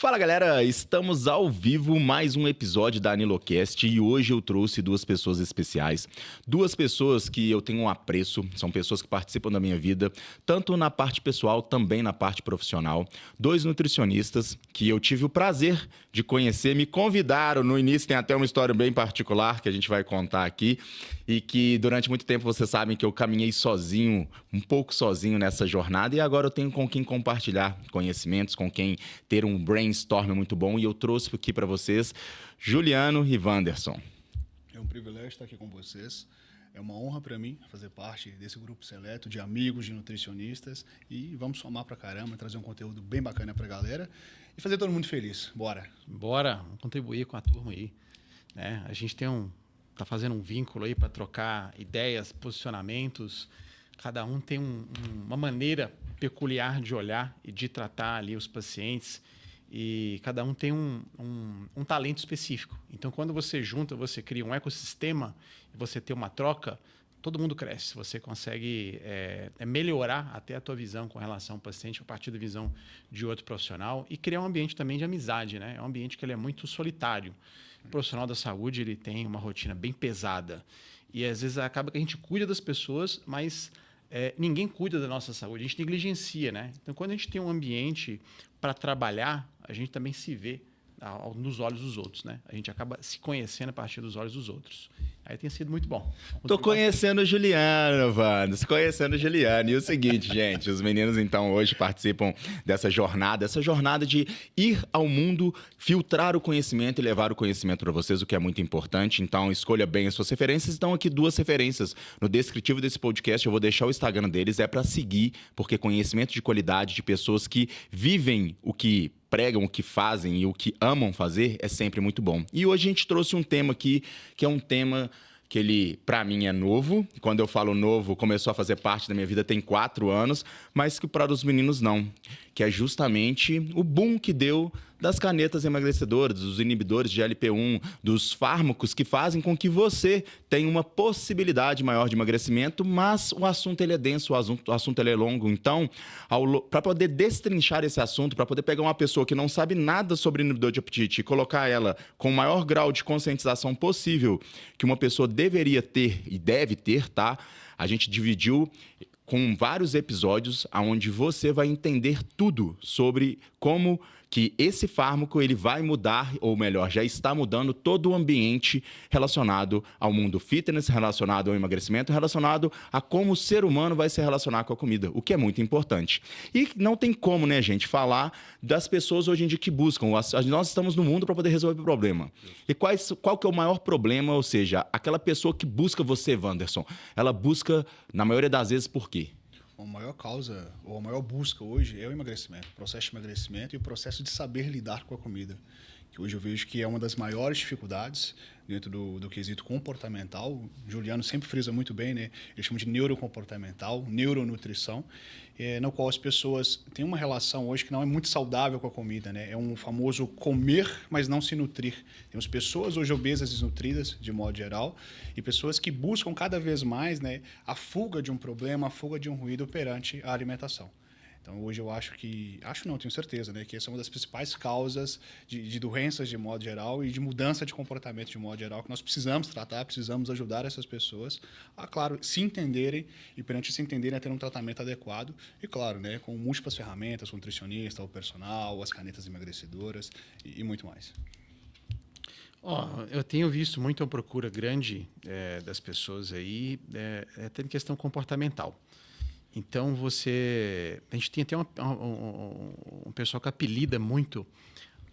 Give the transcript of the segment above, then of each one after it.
Fala galera, estamos ao vivo, mais um episódio da AniloCast e hoje eu trouxe duas pessoas especiais. Duas pessoas que eu tenho um apreço, são pessoas que participam da minha vida, tanto na parte pessoal, também na parte profissional. Dois nutricionistas que eu tive o prazer de conhecer, me convidaram no início, tem até uma história bem particular que a gente vai contar aqui. E que durante muito tempo vocês sabem que eu caminhei sozinho, um pouco sozinho nessa jornada e agora eu tenho com quem compartilhar conhecimentos, com quem ter um brainstorm muito bom e eu trouxe aqui para vocês Juliano e Wanderson. É um privilégio estar aqui com vocês. É uma honra para mim fazer parte desse grupo seleto de amigos, de nutricionistas e vamos somar para caramba, trazer um conteúdo bem bacana para a galera e fazer todo mundo feliz. Bora! Bora contribuir com a turma aí, né? A gente tá fazendo um vínculo aí para trocar ideias, posicionamentos. Cada um tem uma maneira peculiar de olhar e de tratar ali os pacientes. E cada um tem um talento específico. Então, quando você junta, você cria um ecossistema e você tem uma troca, todo mundo cresce. Você consegue melhorar até a tua visão com relação ao paciente a partir da visão de outro profissional e criar um ambiente também de amizade, né? É um ambiente que ele é muito solitário. O profissional da saúde ele tem uma rotina bem pesada e às vezes acaba que a gente cuida das pessoas, mas ninguém cuida da nossa saúde, a gente negligencia, né? Então, quando a gente tem um ambiente para trabalhar, a gente também se vê nos olhos dos outros, né? A gente acaba se conhecendo a partir dos olhos dos outros. Aí tem sido muito bom. Tô conhecendo o Juliano, Wanderson, conhecendo o Juliano. E o seguinte, gente, os meninos então hoje participam dessa jornada de ir ao mundo, filtrar o conhecimento e levar o conhecimento para vocês, o que é muito importante. Então, escolha bem as suas referências. Estão aqui duas referências no descritivo desse podcast. Eu vou deixar o Instagram deles, é para seguir, porque conhecimento de qualidade de pessoas que vivem o que pregam, o que fazem e o que amam fazer é sempre muito bom. E hoje a gente trouxe um tema aqui, que é um tema que ele, para mim, é novo. Quando eu falo novo, começou a fazer parte da minha vida tem 4 anos, mas que para os meninos não. Que é justamente o boom que deu das canetas emagrecedoras, dos inibidores de GLP-1, dos fármacos que fazem com que você tenha uma possibilidade maior de emagrecimento, mas o assunto ele é denso, o assunto ele é longo. Então, para poder destrinchar esse assunto, para poder pegar uma pessoa que não sabe nada sobre inibidor de apetite e colocar ela com o maior grau de conscientização possível que uma pessoa deveria ter e deve ter, tá? A gente dividiu com vários episódios onde você vai entender tudo sobre como que esse fármaco ele vai mudar, ou melhor, já está mudando todo o ambiente relacionado ao mundo fitness, relacionado ao emagrecimento, relacionado a como o ser humano vai se relacionar com a comida, o que é muito importante. E não tem como, né, gente, falar das pessoas hoje em dia que buscam. Nós estamos no mundo para poder resolver o problema. E qual que é o maior problema? Ou seja, aquela pessoa que busca você, Wanderson, ela busca, na maioria das vezes, por quê? A maior causa, ou a maior busca hoje é o emagrecimento, o processo de emagrecimento e o processo de saber lidar com a comida. Que hoje eu vejo que é uma das maiores dificuldades dentro do quesito comportamental. O Juliano sempre frisa muito bem, né? Ele chama de neurocomportamental, neuronutrição, no qual as pessoas têm uma relação hoje que não é muito saudável com a comida, né? É um famoso comer, mas não se nutrir. Temos pessoas hoje obesas e desnutridas, de modo geral, e pessoas que buscam cada vez mais, né, a fuga de um problema, a fuga de um ruído perante a alimentação. Então, hoje eu tenho certeza, né, que essa é uma das principais causas de doenças de modo geral e de mudança de comportamento de modo geral, que nós precisamos tratar, precisamos ajudar essas pessoas a, claro, se entenderem e perante se entenderem a ter um tratamento adequado e, claro, né, com múltiplas ferramentas, o nutricionista, o personal, as canetas emagrecedoras e muito mais. Eu tenho visto muito a procura grande das pessoas aí, até em questão comportamental. Então, a gente tem até um pessoal que apelida muito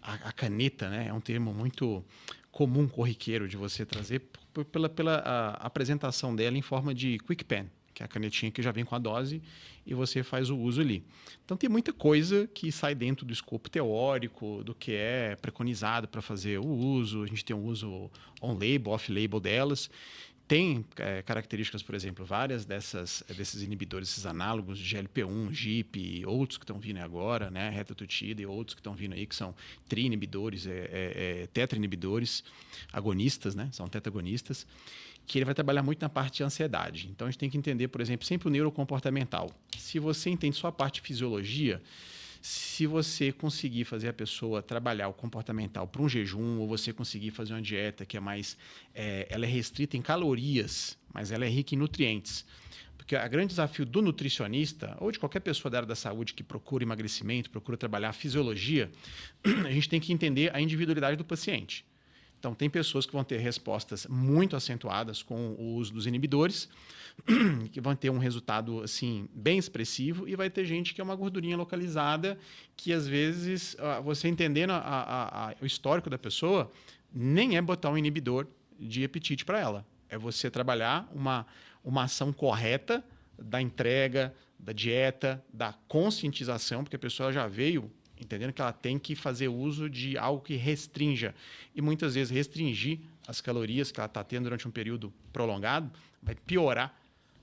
a caneta, né? É um termo muito comum, corriqueiro, de você trazer pela apresentação dela em forma de quick pen, que é a canetinha que já vem com a dose e você faz o uso ali. Então, tem muita coisa que sai dentro do escopo teórico, do que é preconizado para fazer o uso. A gente tem um uso on-label, off-label delas. Tem características, por exemplo, várias desses inibidores, esses análogos de GLP-1, GIP, outros que estão vindo agora, né, retatrutida e outros que estão vindo aí, que são tri-inibidores, tetra-inibidores, agonistas, né, são tetagonistas, que ele vai trabalhar muito na parte de ansiedade. Então, a gente tem que entender, por exemplo, sempre o neurocomportamental. Se você entende só a parte de fisiologia, Se você conseguir fazer a pessoa trabalhar o comportamental para um jejum, ou você conseguir fazer uma dieta que é mais... ela é restrita em calorias, mas ela é rica em nutrientes. Porque o grande desafio do nutricionista, ou de qualquer pessoa da área da saúde que procura emagrecimento, procura trabalhar a fisiologia, a gente tem que entender a individualidade do paciente. Então, tem pessoas que vão ter respostas muito acentuadas com o uso dos inibidores, que vão ter um resultado assim bem expressivo, e vai ter gente que é uma gordurinha localizada, que às vezes, você entendendo o histórico da pessoa, nem é botar um inibidor de apetite para ela. É você trabalhar uma ação correta da entrega, da dieta, da conscientização, porque a pessoa já veio entendendo que ela tem que fazer uso de algo que restrinja. E muitas vezes restringir as calorias que ela está tendo durante um período prolongado vai piorar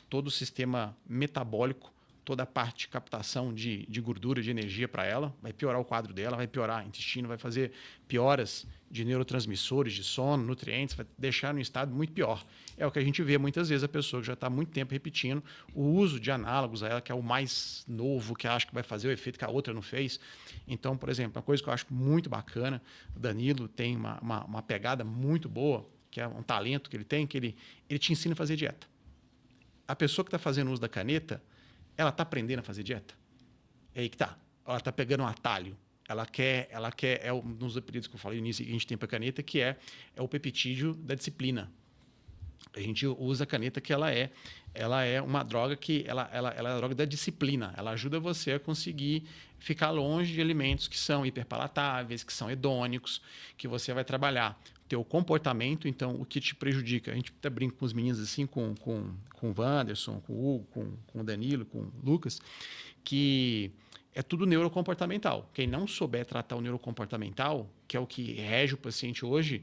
todo o sistema metabólico, toda a parte de captação de gordura, de energia para ela, vai piorar o quadro dela, vai piorar o intestino, vai fazer pioras de neurotransmissores, de sono, nutrientes, vai deixar no estado muito pior. É o que a gente vê muitas vezes, a pessoa que já está há muito tempo repetindo o uso de análogos a ela, que é o mais novo, que acha que vai fazer o efeito que a outra não fez. Então, por exemplo, uma coisa que eu acho muito bacana, o Danilo tem uma pegada muito boa, que é um talento que ele tem, que ele te ensina a fazer dieta. A pessoa que está fazendo uso da caneta, ela está aprendendo a fazer dieta? É aí que está. Ela está pegando um atalho. Ela quer é um dos apelidos que eu falei no início que a gente tem para a caneta, que é o peptídeo da disciplina. A gente usa a caneta que ela é uma droga que ela é a droga da disciplina. Ela ajuda você a conseguir ficar longe de alimentos que são hiperpalatáveis, que são hedônicos, que você vai trabalhar teu comportamento. Então, o que te prejudica? A gente até brinca com os meninos assim, com o Wanderson, com o Hugo, com o Danilo, com o Lucas, que é tudo neurocomportamental. Quem não souber tratar o neurocomportamental, que é o que rege o paciente hoje,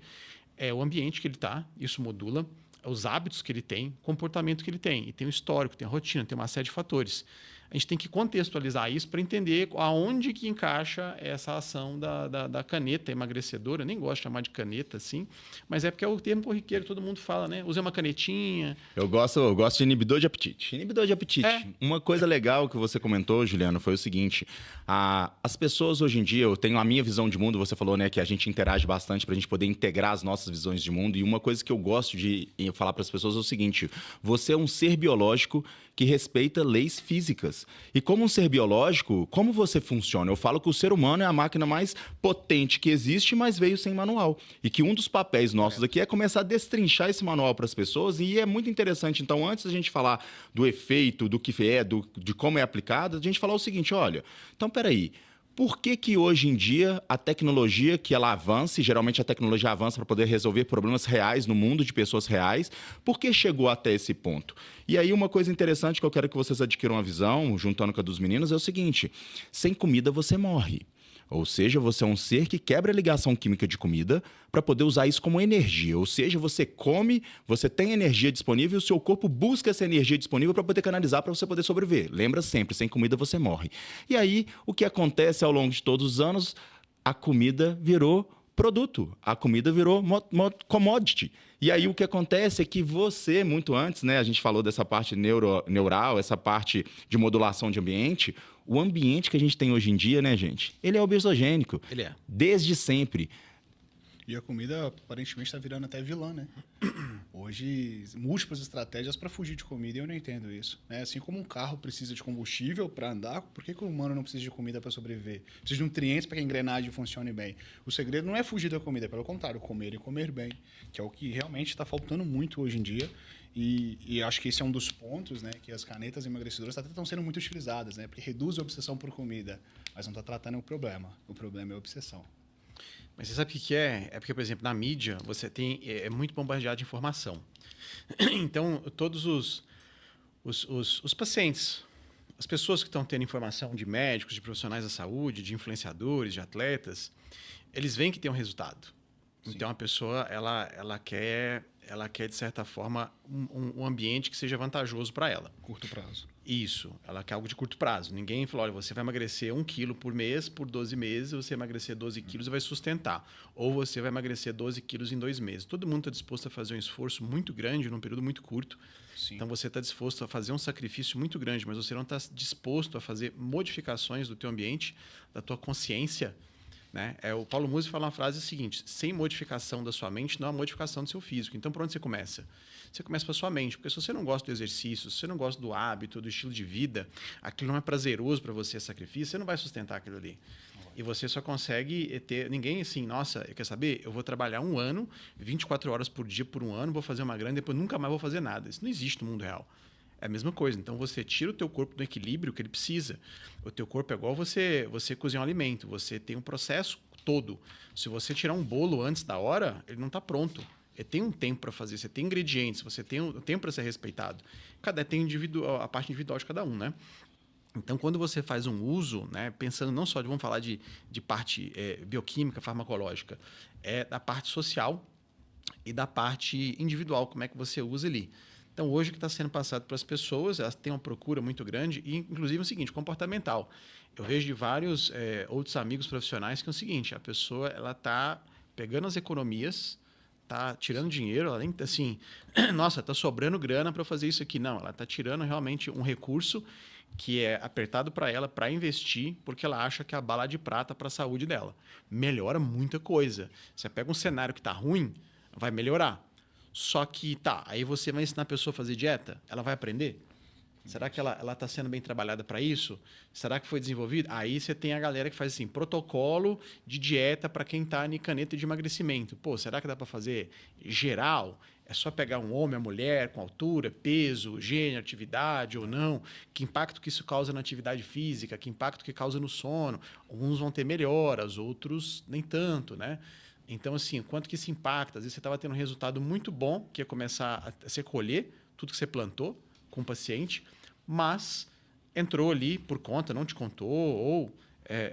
é o ambiente que ele está, isso modula, os hábitos que ele tem, o comportamento que ele tem. E tem o histórico, tem a rotina, tem uma série de fatores. A gente tem que contextualizar isso para entender aonde que encaixa essa ação da caneta emagrecedora. Eu nem gosto de chamar de caneta assim, mas é porque é o termo corriqueiro, todo mundo fala, né? Usa uma canetinha. Eu gosto de inibidor de apetite. Inibidor de apetite. É. Uma coisa legal que você comentou, Juliano, foi o seguinte. As pessoas hoje em dia, eu tenho a minha visão de mundo, você falou, né, que a gente interage bastante para a gente poder integrar as nossas visões de mundo. E uma coisa que eu gosto de falar para as pessoas é o seguinte: você é um ser biológico que respeita leis físicas. E como um ser biológico, como você funciona? Eu falo que o ser humano é a máquina mais potente que existe, mas veio sem manual. E que um dos papéis nossos aqui é começar a destrinchar esse manual para as pessoas. E é muito interessante. Então, antes da gente falar do efeito, do que é, de como é aplicado, a gente falar o seguinte: olha, então peraí. Por que hoje em dia a tecnologia que ela avança, e geralmente a tecnologia avança para poder resolver problemas reais no mundo de pessoas reais, por que chegou até esse ponto? E aí uma coisa interessante que eu quero que vocês adquiram uma visão, juntando com a dos meninos, é o seguinte: sem comida você morre. Ou seja, você é um ser que quebra a ligação química de comida para poder usar isso como energia. Ou seja, você come, você tem energia disponível e o seu corpo busca essa energia disponível para poder canalizar, para você poder sobreviver. Lembra sempre, sem comida você morre. E aí, o que acontece ao longo de todos os anos? A comida virou produto. A comida virou commodity. E aí o que acontece é que você, muito antes, né, a gente falou dessa parte neural, essa parte de modulação de ambiente, o ambiente que a gente tem hoje em dia, né, gente, ele é obesogênico. Ele é. Desde sempre. E a comida, aparentemente, está virando até vilã, né? Hoje, múltiplas estratégias para fugir de comida, e eu não entendo isso. Né? Assim como um carro precisa de combustível para andar, por que o humano não precisa de comida para sobreviver? Precisa de nutrientes para que a engrenagem funcione bem. O segredo não é fugir da comida, pelo contrário, comer e comer bem, que é o que realmente está faltando muito hoje em dia. E acho que esse é um dos pontos, né, que as canetas emagrecedoras até estão sendo muito utilizadas, né, porque reduz a obsessão por comida, mas não está tratando o problema. O problema é a obsessão. Mas você sabe o que é? É porque, por exemplo, na mídia, você tem é muito bombardeado de informação. Então, todos os pacientes, as pessoas que estão tendo informação de médicos, de profissionais da saúde, de influenciadores, de atletas, eles veem que tem um resultado. Sim. Então, a pessoa ela quer, de certa forma, um ambiente que seja vantajoso para ela. Curto prazo. Isso, ela quer algo de curto prazo. Ninguém falou, olha, você vai emagrecer 1 quilo por mês, por 12 meses, você vai emagrecer 12 quilos e vai sustentar. Ou você vai emagrecer 12 quilos em 2 meses. Todo mundo está disposto a fazer um esforço muito grande num período muito curto. Sim. Então, você está disposto a fazer um sacrifício muito grande, mas você não está disposto a fazer modificações do teu ambiente, da tua consciência. Né? O Paulo Musi fala uma frase seguinte: sem modificação da sua mente, não há modificação do seu físico. Então, por onde você começa? Você começa pela sua mente, porque se você não gosta do exercício, se você não gosta do hábito, do estilo de vida, aquilo não é prazeroso para você, é sacrifício, você não vai sustentar aquilo ali. E você só consegue ter... Ninguém assim, nossa, quer saber? Eu vou trabalhar 1 ano, 24 horas por dia por 1 ano, vou fazer uma grana, depois nunca mais vou fazer nada. Isso não existe no mundo real. É a mesma coisa. Então, você tira o teu corpo do equilíbrio que ele precisa. O teu corpo é igual você cozinhar um alimento. Você tem um processo todo. Se você tirar um bolo antes da hora, ele não está pronto. Ele tem um tempo para fazer. Você tem ingredientes, você tem um tempo para ser respeitado. Tem a parte individual de cada um, né? Então, quando você faz um uso, né, pensando não só vamos falar de parte bioquímica, farmacológica, da parte social e da parte individual, como é que você usa ali. Então, hoje o que está sendo passado para as pessoas, elas têm uma procura muito grande, e inclusive o seguinte, comportamental. Eu vejo de vários outros amigos profissionais que é o seguinte, a pessoa está pegando as economias, está tirando dinheiro, ela nem assim, nossa, está sobrando grana para fazer isso aqui. Não, ela está tirando realmente um recurso que é apertado para ela para investir, porque ela acha que é a bala de prata para a saúde dela. Melhora muita coisa. Você pega um cenário que está ruim, vai melhorar. Só que, aí você vai ensinar a pessoa a fazer dieta? Ela vai aprender? Será que ela está sendo bem trabalhada para isso? Será que foi desenvolvido? Aí você tem a galera que faz assim, protocolo de dieta para quem está em caneta de emagrecimento. Pô, será que dá para fazer geral? É só pegar um homem, a mulher, com altura, peso, gênero, atividade ou não? Que impacto que isso causa na atividade física? Que impacto que causa no sono? Alguns vão ter melhoras, outros nem tanto, né? Então, assim, quanto que isso impacta? Às vezes você estava tendo um resultado muito bom, que ia começar a você colher tudo que você plantou com o paciente, mas entrou ali por conta, não te contou, ou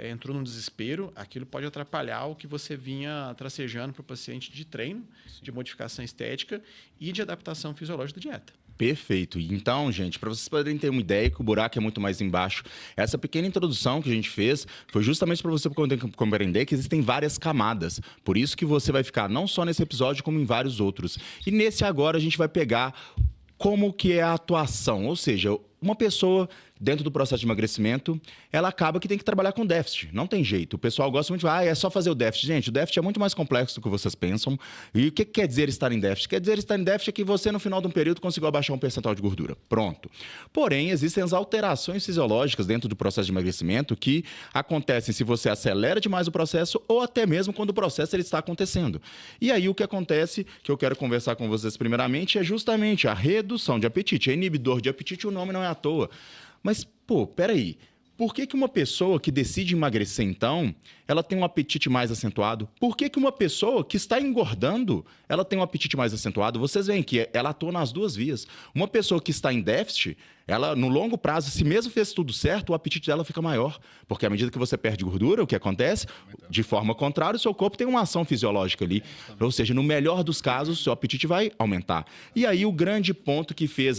entrou num desespero, aquilo pode atrapalhar o que você vinha tracejando para o paciente de treino, de modificação estética e de adaptação fisiológica da dieta. Perfeito. Então, gente, para vocês poderem ter uma ideia que o buraco é muito mais embaixo, essa pequena introdução que a gente fez foi justamente para você compreender que existem várias camadas. Por isso que você vai ficar não só nesse episódio, como em vários outros. E nesse agora a gente vai pegar como que é a atuação, ou seja, uma pessoa dentro do processo de emagrecimento, ela acaba que tem que trabalhar com déficit. Não tem jeito. O pessoal gosta muito de é só fazer o déficit. Gente, o déficit é muito mais complexo do que vocês pensam. E o que quer dizer estar em déficit? Quer dizer estar em déficit é que você, no final de um período, conseguiu abaixar um percentual de gordura. Pronto. Porém, existem as alterações fisiológicas dentro do processo de emagrecimento que acontecem se você acelera demais o processo ou até mesmo quando o processo ele está acontecendo. E aí, o que acontece, que eu quero conversar com vocês primeiramente, é justamente a redução de apetite. É inibidor de apetite, o nome não é à toa. Mas, peraí. Por que uma pessoa que decide emagrecer, então, ela tem um apetite mais acentuado? Por que uma pessoa que está engordando, ela tem um apetite mais acentuado? Vocês veem que ela atua nas duas vias. Uma pessoa que está em déficit, ela, no longo prazo, se mesmo fez tudo certo, o apetite dela fica maior. Porque à medida que você perde gordura, o que acontece? De forma contrária, o seu corpo tem uma ação fisiológica ali. Ou seja, no melhor dos casos, o seu apetite vai aumentar. E aí, o grande ponto que fez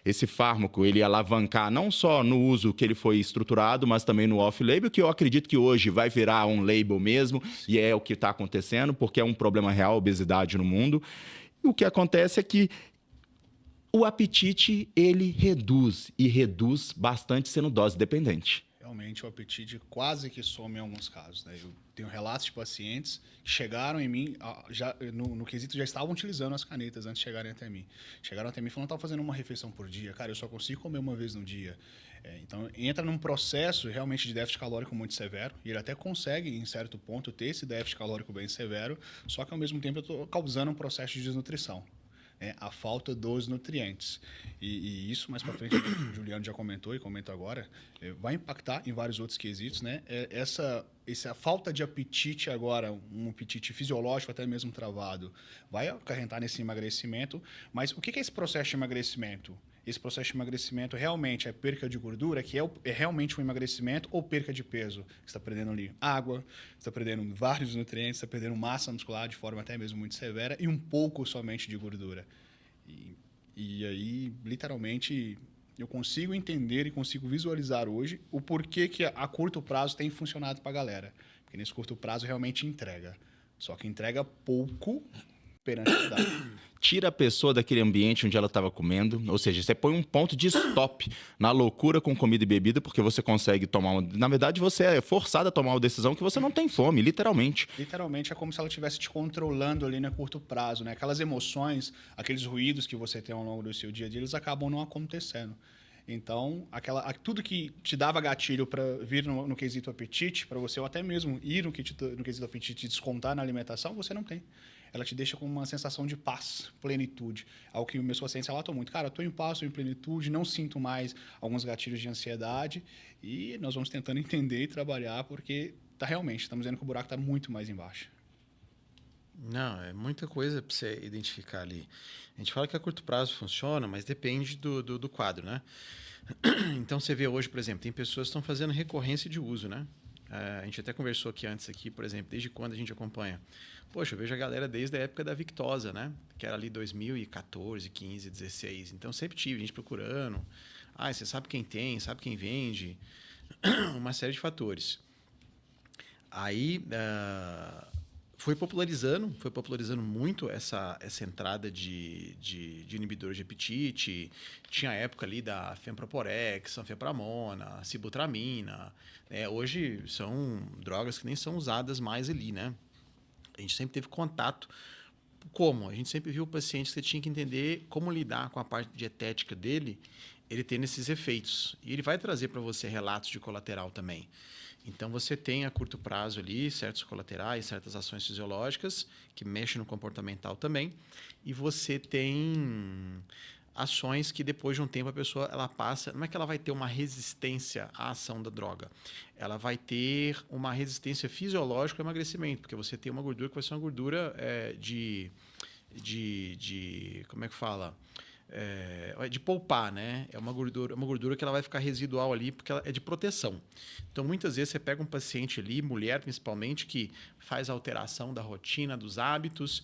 esse fármaco, ele alavancar não só no uso que ele foi estruturado, mas também no off-label, que eu acredito que hoje vai virar um label mesmo, e é o que está acontecendo, porque é um problema real, a obesidade no mundo. E o que acontece é que o apetite, ele reduz, e reduz bastante sendo dose dependente. Realmente, o apetite quase que some em alguns casos, né? Eu tenho relatos de pacientes que chegaram em mim, no quesito, já estavam utilizando as canetas antes de chegarem até mim. Chegaram até mim falando, estava fazendo uma refeição por dia. Cara, eu só consigo comer uma vez no dia. Então, entra num processo realmente de déficit calórico muito severo, e ele até consegue, em certo ponto, ter esse déficit calórico bem severo, só que, ao mesmo tempo, eu estou causando um processo de desnutrição. A falta dos nutrientes. E isso, mais para frente, o Juliano já comentou e comenta agora, vai impactar em vários outros quesitos, né? Essa falta de apetite agora, um apetite fisiológico até mesmo travado, vai acarretar nesse emagrecimento. Mas o que é esse processo de emagrecimento? Esse processo de emagrecimento realmente é perca de gordura, que é realmente um emagrecimento, ou perca de peso? Você está perdendo ali água, você está perdendo vários nutrientes, você está perdendo massa muscular de forma até mesmo muito severa e um pouco somente de gordura. E aí, literalmente, eu consigo entender e consigo visualizar hoje o porquê que a curto prazo tem funcionado para a galera. Porque nesse curto prazo realmente entrega. Só que entrega pouco perante a idade. Tira a pessoa daquele ambiente onde ela estava comendo, ou seja, você põe um ponto de stop na loucura com comida e bebida, porque você consegue tomar uma... Na verdade, você é forçado a tomar uma decisão que você não tem fome, literalmente. Literalmente é como se ela estivesse te controlando ali no curto prazo, né? Aquelas emoções, aqueles ruídos que você tem ao longo do seu dia a dia, eles acabam não acontecendo. Então, tudo que te dava gatilho para vir no quesito apetite, para você ou até mesmo ir no quesito apetite e descontar na alimentação, você não tem. Ela te deixa com uma sensação de paz, plenitude. Algo que o meu paciente relatou muito. Cara, eu estou em paz, estou em plenitude, não sinto mais alguns gatilhos de ansiedade. E nós vamos tentando entender e trabalhar, porque estamos vendo que o buraco está muito mais embaixo. Não, é muita coisa para você identificar ali. A gente fala que a curto prazo funciona, mas depende do quadro, né? Então, você vê hoje, por exemplo, tem pessoas que estão fazendo recorrência de uso, né? A gente até conversou aqui, por exemplo, desde quando a gente acompanha. Poxa, eu vejo a galera desde a época da Victosa, né? Que era ali 2014, 15, 16. Então, sempre tive gente procurando. Você sabe quem tem, sabe quem vende. Uma série de fatores. Aí... Foi popularizando muito essa entrada de inibidores de apetite. Tinha a época ali da Femproporex, Anfepramona, Sibutramina. Hoje são drogas que nem são usadas mais ali, né? A gente sempre teve contato. Como? A gente sempre viu o paciente que você tinha que entender como lidar com a parte dietética dele, ele tendo esses efeitos. E ele vai trazer para você relatos de colateral também. Então, você tem a curto prazo ali certos colaterais, certas ações fisiológicas que mexem no comportamental também. E você tem ações que depois de um tempo a pessoa ela passa... Não é que ela vai ter uma resistência à ação da droga. Ela vai ter uma resistência fisiológica ao emagrecimento, porque você tem uma gordura que vai ser uma gordura como é que fala? De poupar, né? É uma gordura que ela vai ficar residual ali porque ela é de proteção. Então, muitas vezes você pega um paciente ali, mulher principalmente, que faz alteração da rotina, dos hábitos,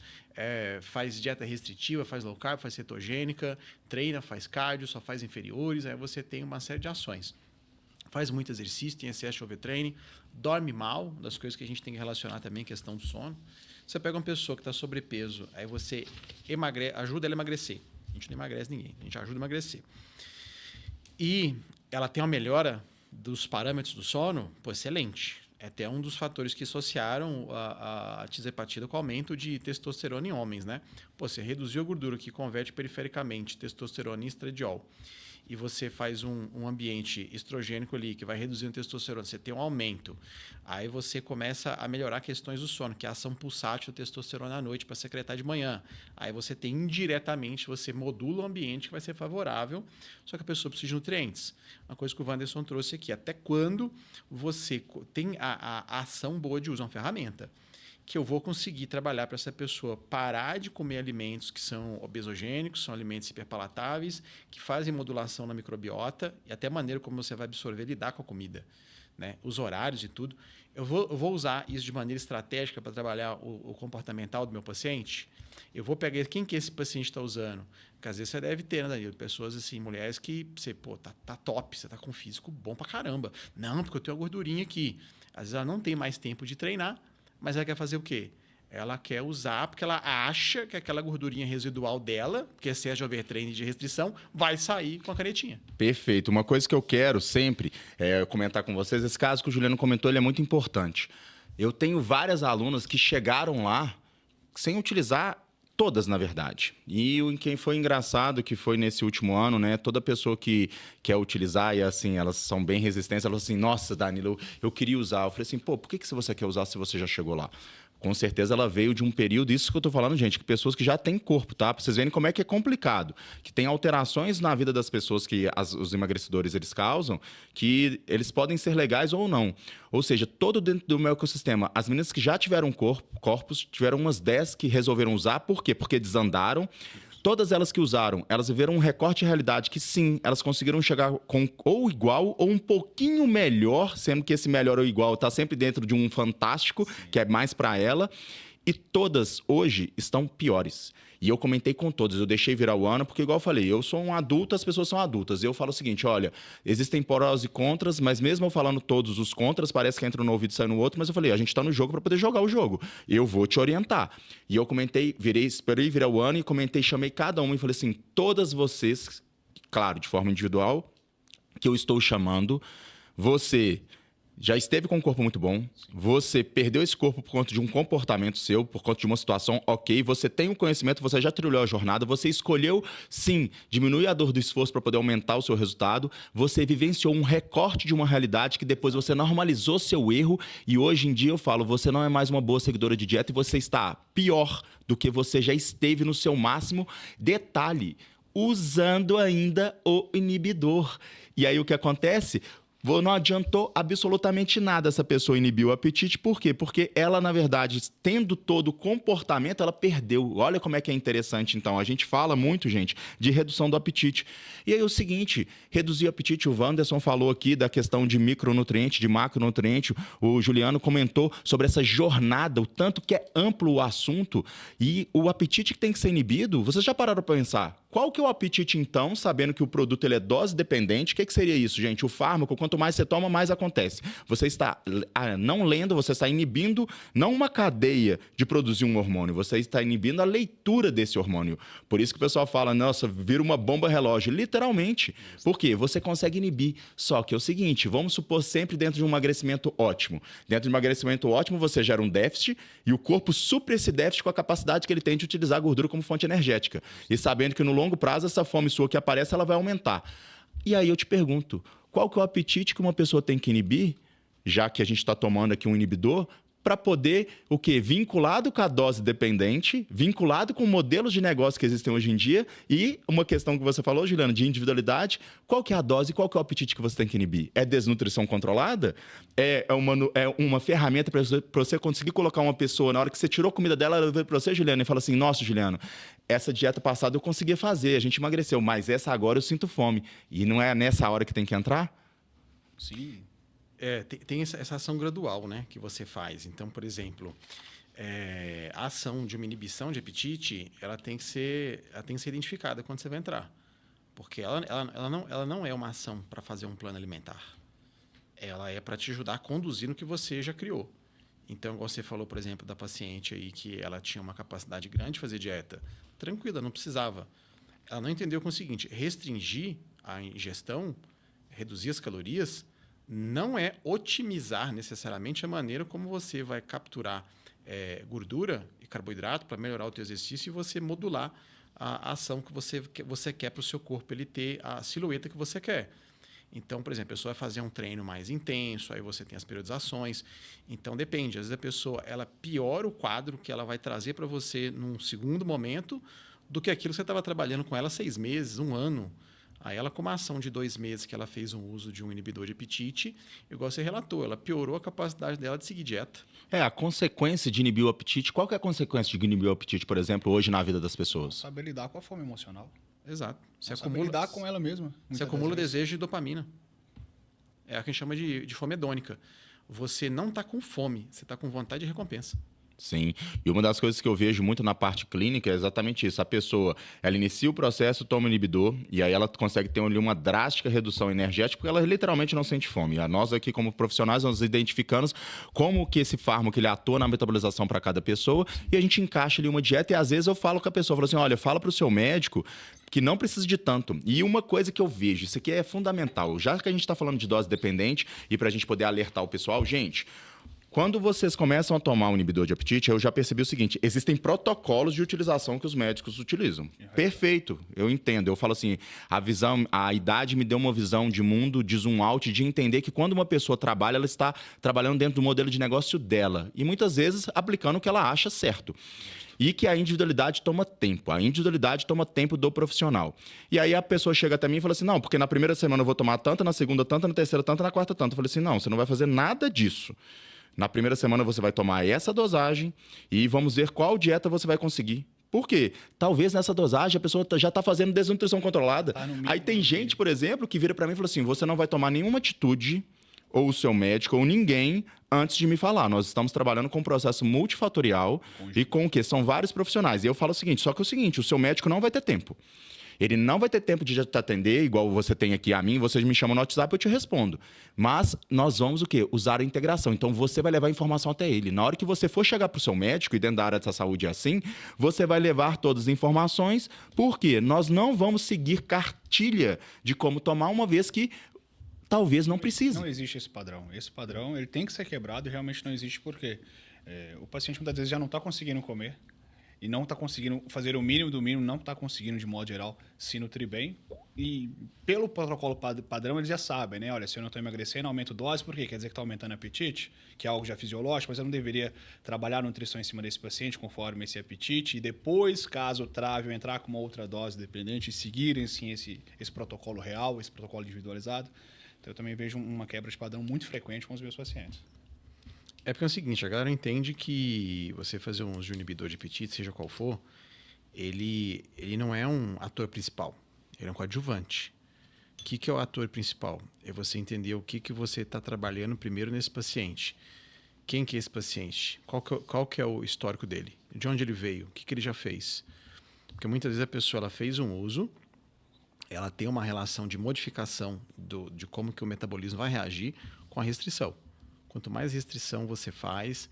faz dieta restritiva, faz low carb, faz cetogênica, treina, faz cardio, só faz inferiores, aí você tem uma série de ações. Faz muito exercício, tem excesso de overtraining, dorme mal, das coisas que a gente tem que relacionar também, questão do sono. Você pega uma pessoa que está sobrepeso, aí você ajuda ela a emagrecer. A gente não emagrece ninguém, a gente ajuda a emagrecer. E ela tem uma melhora dos parâmetros do sono, excelente. É até um dos fatores que associaram a tisepatida com o aumento de testosterona em homens, né? Você reduziu a gordura que converte perifericamente testosterona em estradiol. E você faz um ambiente estrogênico ali que vai reduzindo a testosterona, você tem um aumento. Aí você começa a melhorar questões do sono, que é a ação pulsátil da testosterona à noite para secretar de manhã. Aí você tem indiretamente, você modula o ambiente que vai ser favorável, só que a pessoa precisa de nutrientes. Uma coisa que o Wanderson trouxe aqui, até quando você tem a ação boa de uso, uma ferramenta que eu vou conseguir trabalhar para essa pessoa parar de comer alimentos que são obesogênicos, são alimentos hiperpalatáveis, que fazem modulação na microbiota e até a maneira como você vai absorver e lidar com a comida, né? Os horários e tudo. Eu vou usar isso de maneira estratégica para trabalhar o comportamental do meu paciente. Eu vou pegar quem que esse paciente está usando. Porque às vezes você deve ter, né, Danilo? Pessoas assim, mulheres que você, tá top, você tá com um físico bom pra caramba. Não, porque eu tenho uma gordurinha aqui. Às vezes ela não tem mais tempo de treinar, mas ela quer fazer o quê? Ela quer usar porque ela acha que aquela gordurinha residual dela, que é excesso de overtraining de restrição, vai sair com a canetinha. Perfeito. Uma coisa que eu quero sempre comentar com vocês, esse caso que o Juliano comentou, ele é muito importante. Eu tenho várias alunas que chegaram lá sem utilizar todas, na verdade. E quem foi engraçado, que foi nesse último ano, né? Toda pessoa que quer utilizar, e assim, elas são bem resistentes, elas falam assim, nossa, Danilo, eu queria usar. Eu falei assim, por que você quer usar se você já chegou lá? Com certeza ela veio de um período, isso que eu estou falando, gente, que pessoas que já têm corpo, tá? Para vocês verem como é que é complicado. Que tem alterações na vida das pessoas que os emagrecedores eles causam, que eles podem ser legais ou não. Ou seja, todo dentro do meu ecossistema, as meninas que já tiveram corpos, tiveram umas 10 que resolveram usar. Por quê? Porque desandaram. Todas elas que usaram, elas viveram um recorte de realidade que sim, elas conseguiram chegar com ou igual ou um pouquinho melhor, sendo que esse melhor ou igual está sempre dentro de um fantástico, que é mais para ela. E todas hoje estão piores. E eu comentei com todas, eu deixei virar o ano, porque igual eu falei, eu sou um adulto, as pessoas são adultas. Eu falo o seguinte, olha, existem prós e contras, mas mesmo eu falando todos os contras, parece que entra no ouvido e sai no outro, mas eu falei, a gente tá no jogo para poder jogar o jogo. Eu vou te orientar. E eu comentei, esperei virar o ano e comentei, chamei cada uma e falei assim, todas vocês, claro, de forma individual, que eu estou chamando, você já esteve com um corpo muito bom, você perdeu esse corpo por conta de um comportamento seu, por conta de uma situação ok, você tem um conhecimento, você já trilhou a jornada, você escolheu, sim, diminuir a dor do esforço para poder aumentar o seu resultado, você vivenciou um recorte de uma realidade que depois você normalizou seu erro e hoje em dia eu falo, você não é mais uma boa seguidora de dieta e você está pior do que você já esteve no seu máximo. Detalhe, usando ainda o inibidor. E aí o que acontece? Não adiantou absolutamente nada essa pessoa inibir o apetite. Por quê? Porque ela, na verdade, tendo todo o comportamento, ela perdeu. Olha como é que é interessante, então. A gente fala muito, gente, de redução do apetite. E aí é o seguinte, reduzir o apetite, o Wanderson falou aqui da questão de micronutriente, de macronutriente, o Juliano comentou sobre essa jornada, o tanto que é amplo o assunto e o apetite que tem que ser inibido. Vocês já pararam para pensar? Qual que é o apetite, então, sabendo que o produto ele é dose dependente? O que seria isso, gente? O fármaco, quanto mais você toma, mais acontece. Você está não lendo, você está inibindo não uma cadeia de produzir um hormônio, você está inibindo a leitura desse hormônio. Por isso que o pessoal fala, nossa, vira uma bomba relógio. Literalmente. Por quê? Você consegue inibir. Só que é o seguinte, vamos supor sempre dentro de um emagrecimento ótimo. Dentro de um emagrecimento ótimo, você gera um déficit e o corpo supre esse déficit com a capacidade que ele tem de utilizar a gordura como fonte energética. E sabendo que no longo prazo, essa fome sua que aparece, ela vai aumentar. E aí eu te pergunto, qual que é o apetite que uma pessoa tem que inibir, já que a gente está tomando aqui um inibidor, para poder, o quê? Vinculado com a dose dependente, vinculado com modelos de negócio que existem hoje em dia e uma questão que você falou, Juliana, de individualidade, qual que é a dose, qual que é o apetite que você tem que inibir? É desnutrição controlada? É uma ferramenta para você conseguir colocar uma pessoa, na hora que você tirou a comida dela, ela veio para você, Juliana, e fala assim, nossa, Juliano, essa dieta passada eu conseguia fazer, a gente emagreceu, mas essa agora eu sinto fome. E não é nessa hora que tem que entrar? Sim. Tem essa ação gradual, né, que você faz. Então, por exemplo, a ação de uma inibição de apetite, ela tem que ser identificada quando você vai entrar. Porque ela não é uma ação para fazer um plano alimentar. Ela é para te ajudar a conduzir no que você já criou. Então, você falou, por exemplo, da paciente aí que ela tinha uma capacidade grande de fazer dieta. Tranquila, não precisava. Ela não entendeu com o seguinte, restringir a ingestão, reduzir as calorias, não é otimizar necessariamente a maneira como você vai capturar gordura e carboidrato para melhorar o teu exercício e você modular a ação que você quer para o seu corpo ele ter a silhueta que você quer. Então, por exemplo, a pessoa vai fazer um treino mais intenso, aí você tem as periodizações. Então, depende. Às vezes a pessoa ela piora o quadro que ela vai trazer para você num segundo momento do que aquilo que você estava trabalhando com ela 6 meses, 1 ano. Aí ela, com uma ação de 2 meses que ela fez um uso de um inibidor de apetite, igual você relatou, ela piorou a capacidade dela de seguir dieta. A consequência de inibir o apetite, qual que é a consequência de inibir o apetite, por exemplo, hoje na vida das pessoas? Saber lidar com a fome emocional. Exato. Você saber lidar com ela mesma. Você acumula desejo de dopamina. É a que a gente chama de fome hedônica. Você não está com fome, você está com vontade de recompensa. Sim, e uma das coisas que eu vejo muito na parte clínica é exatamente isso. A pessoa, ela inicia o processo, toma o inibidor, e aí ela consegue ter ali uma drástica redução energética, porque ela literalmente não sente fome. Nós aqui, como profissionais, nós identificamos como que esse fármaco ele atua na metabolização para cada pessoa, e a gente encaixa ali uma dieta, e às vezes eu falo com a pessoa, falo assim, olha, fala para o seu médico que não precisa de tanto. E uma coisa que eu vejo, isso aqui é fundamental, já que a gente está falando de dose dependente, e para a gente poder alertar o pessoal, gente... Quando vocês começam a tomar um inibidor de apetite, eu já percebi o seguinte, existem protocolos de utilização que os médicos utilizam. Perfeito, eu entendo. Eu falo assim, a idade me deu uma visão de mundo, de zoom out, de entender que quando uma pessoa trabalha, ela está trabalhando dentro do modelo de negócio dela. E muitas vezes aplicando o que ela acha certo. E que a individualidade toma tempo. A individualidade toma tempo do profissional. E aí a pessoa chega até mim e fala assim, não, porque na primeira semana eu vou tomar tanto, na segunda tanto, na terceira tanto, na quarta tanto. Eu falei assim, não, você não vai fazer nada disso. Na primeira semana você vai tomar essa dosagem e vamos ver qual dieta você vai conseguir. Por quê? Talvez nessa dosagem a pessoa já está fazendo desnutrição controlada. Aí tem gente, por exemplo, que vira para mim e fala assim, você não vai tomar nenhuma atitude ou o seu médico, ou ninguém antes de me falar. Nós estamos trabalhando com um processo multifatorial e com o quê? São vários profissionais. E eu falo o seguinte, só que é o seguinte, o seu médico não vai ter tempo. Ele não vai ter tempo de te atender, igual você tem aqui a mim, você me chama no WhatsApp, eu te respondo. Mas nós vamos o quê? Usar a integração. Então, você vai levar a informação até ele. Na hora que você for chegar para o seu médico, e dentro da área da saúde é assim, você vai levar todas as informações, porque nós não vamos seguir cartilha de como tomar, uma vez que talvez não precise. Não existe esse padrão. Esse padrão ele tem que ser quebrado e realmente não existe porque o paciente muitas vezes já não está conseguindo comer e não está conseguindo fazer o mínimo do mínimo, não está conseguindo, de modo geral, se nutrir bem. E pelo protocolo padrão, eles já sabem, né? Olha, se eu não estou emagrecendo, aumento dose, por quê? Quer dizer que está aumentando o apetite, que é algo já fisiológico, mas eu não deveria trabalhar a nutrição em cima desse paciente conforme esse apetite. E depois, caso trave ou entrar com uma outra dose dependente, e seguirem, sim, esse protocolo real, esse protocolo individualizado. Então, eu também vejo uma quebra de padrão muito frequente com os meus pacientes. É porque é o seguinte, a galera entende que você fazer um uso de inibidor de apetite, seja qual for, ele não é um ator principal, ele é um coadjuvante. O que é o ator principal? É você entender o que você está trabalhando primeiro nesse paciente. Quem que é esse paciente? Qual que é o histórico dele? De onde ele veio? O que ele já fez? Porque muitas vezes a pessoa ela fez um uso, ela tem uma relação de modificação de como que o metabolismo vai reagir com a restrição. Quanto mais restrição você faz,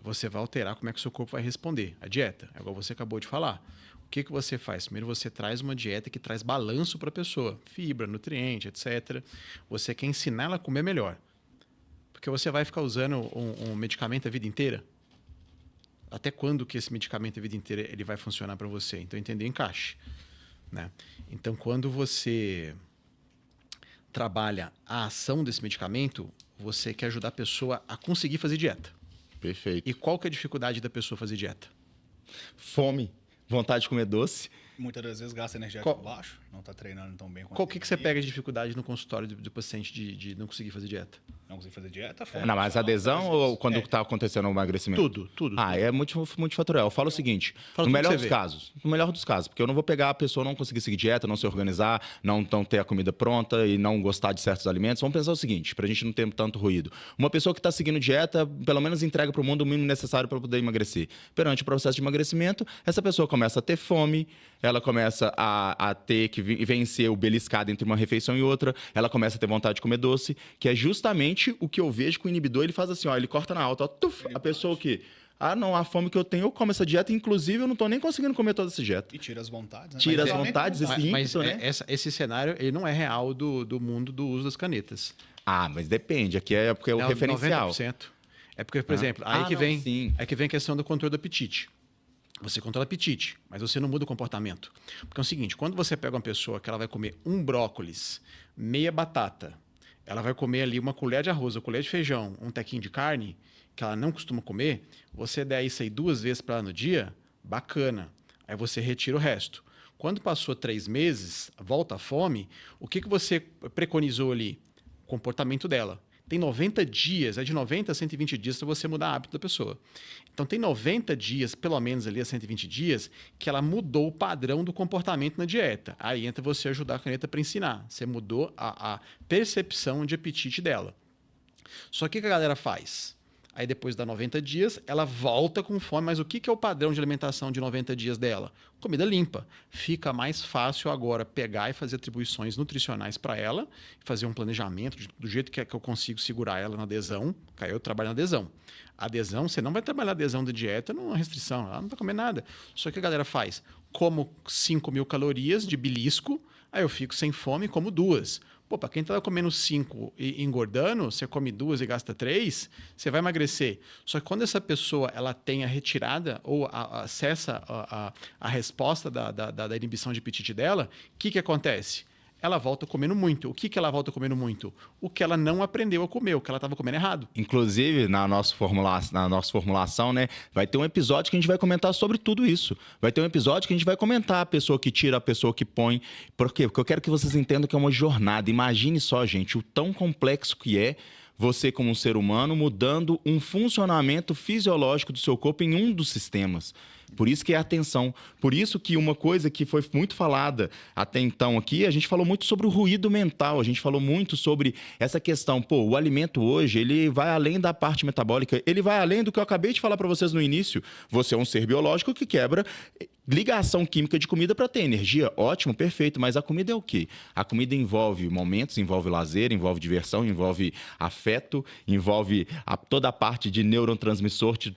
você vai alterar como é que o seu corpo vai responder. A dieta, é igual você acabou de falar. O que você faz? Primeiro você traz uma dieta que traz balanço para a pessoa. Fibra, nutriente, etc. Você quer ensinar ela a comer melhor. Porque você vai ficar usando um medicamento a vida inteira? Até quando que esse medicamento a vida inteira ele vai funcionar para você? Então, entender o encaixe. Né? Então, quando você trabalha a ação desse medicamento, você quer ajudar a pessoa a conseguir fazer dieta. Perfeito. E qual que é a dificuldade da pessoa fazer dieta? Fome, vontade de comer doce. Muitas das vezes gasta energético baixo, não está treinando tão bem. Qual que você pega de dificuldade no consultório do paciente de não conseguir fazer dieta? Não conseguir fazer dieta? Fome. Não, mas adesão ou quando está acontecendo o emagrecimento? Tudo. É multifatorial. Eu falo o seguinte, no melhor dos casos, porque eu não vou pegar a pessoa não conseguir seguir dieta, não se organizar, não ter a comida pronta e não gostar de certos alimentos. Vamos pensar o seguinte, para a gente não ter tanto ruído. Uma pessoa que está seguindo dieta, pelo menos entrega para o mundo o mínimo necessário para poder emagrecer. Perante o processo de emagrecimento, essa pessoa começa a ter fome, ela começa a ter que vencer o beliscado entre uma refeição e outra, ela começa a ter vontade de comer doce, que é justamente o que eu vejo que o inibidor, ele faz assim, ó, ele corta na alta, ó, tuf, a pessoa que, não, a fome que eu tenho, eu como essa dieta, inclusive eu não tô nem conseguindo comer toda essa dieta. E tira as vontades, né? Tira as vontades, mas né? Esse cenário, ele não é real do mundo do uso das canetas. Mas depende, aqui é porque é o referencial. 90%. É porque, por exemplo, aí que vem a questão do controle do apetite. Você controla o apetite, mas você não muda o comportamento. Porque é o seguinte, quando você pega uma pessoa que ela vai comer um brócolis, meia batata, ela vai comer ali uma colher de arroz, uma colher de feijão, um tequinho de carne, que ela não costuma comer, você der isso aí 2 vezes para ela no dia, bacana. Aí você retira o resto. Quando passou 3 meses, volta a fome, o que você preconizou ali? O comportamento dela. Tem 90 dias, de 90 a 120 dias para você mudar o hábito da pessoa. Então, tem 90 dias, pelo menos ali a 120 dias, que ela mudou o padrão do comportamento na dieta. Aí entra você ajudar a caneta para ensinar. Você mudou a percepção de apetite dela. Só que o que a galera faz? Aí depois da 90 dias, ela volta com fome. Mas o que é o padrão de alimentação de 90 dias dela? Comida limpa. Fica mais fácil agora pegar e fazer atribuições nutricionais para ela, fazer um planejamento do jeito que eu consigo segurar ela na adesão. Aí eu trabalho na adesão. A adesão, você não vai trabalhar a adesão da dieta numa restrição. Ela não vai comer nada. Só que a galera faz, como 5.000 calorias de belisco, aí eu fico sem fome e como 2. Pô, para quem está comendo 5 e engordando, você come 2 e gasta 3, você vai emagrecer. Só que quando essa pessoa ela tem a retirada ou acessa a resposta da inibição de apetite dela, o que acontece? Ela volta comendo muito. O que ela volta comendo muito? O que ela não aprendeu a comer, o que ela estava comendo errado. Inclusive, na nossa formulação, né, vai ter um episódio que a gente vai comentar sobre tudo isso. Vai ter um episódio que a gente vai comentar a pessoa que tira, a pessoa que põe. Por quê? Porque eu quero que vocês entendam que é uma jornada. Imagine só, gente, o tão complexo que é você como um ser humano mudando um funcionamento fisiológico do seu corpo em um dos sistemas. Por isso que é atenção. Por isso que uma coisa que foi muito falada até então aqui, a gente falou muito sobre o ruído mental, a gente falou muito sobre essa questão, o alimento hoje, ele vai além da parte metabólica, ele vai além do que eu acabei de falar para vocês no início. Você é um ser biológico que quebra ligação química de comida para ter energia, ótimo, perfeito, mas a comida é o quê? A comida envolve momentos, envolve lazer, envolve diversão, envolve afeto, envolve toda a parte de neurotransmissor te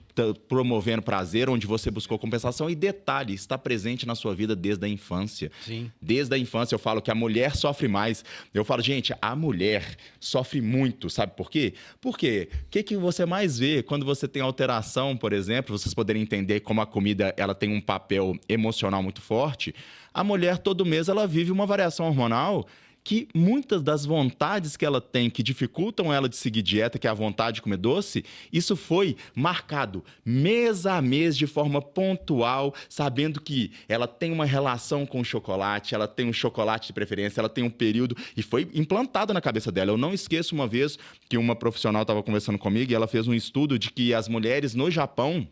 promovendo prazer, onde você buscou compensação. E detalhe, está presente na sua vida desde a infância. Sim. Desde a infância eu falo que a mulher sofre mais. Eu falo, gente, a mulher sofre muito, sabe por quê? Porque o que você mais vê quando você tem alteração, por exemplo, vocês poderem entender como a comida ela tem um papel emocional muito forte. A mulher, todo mês, ela vive uma variação hormonal que muitas das vontades que ela tem, que dificultam ela de seguir dieta, que é a vontade de comer doce, isso foi marcado mês a mês de forma pontual, sabendo que ela tem uma relação com o chocolate, ela tem um chocolate de preferência, ela tem um período, e foi implantado na cabeça dela. Eu não esqueço uma vez que uma profissional estava conversando comigo e ela fez um estudo de que as mulheres no Japão,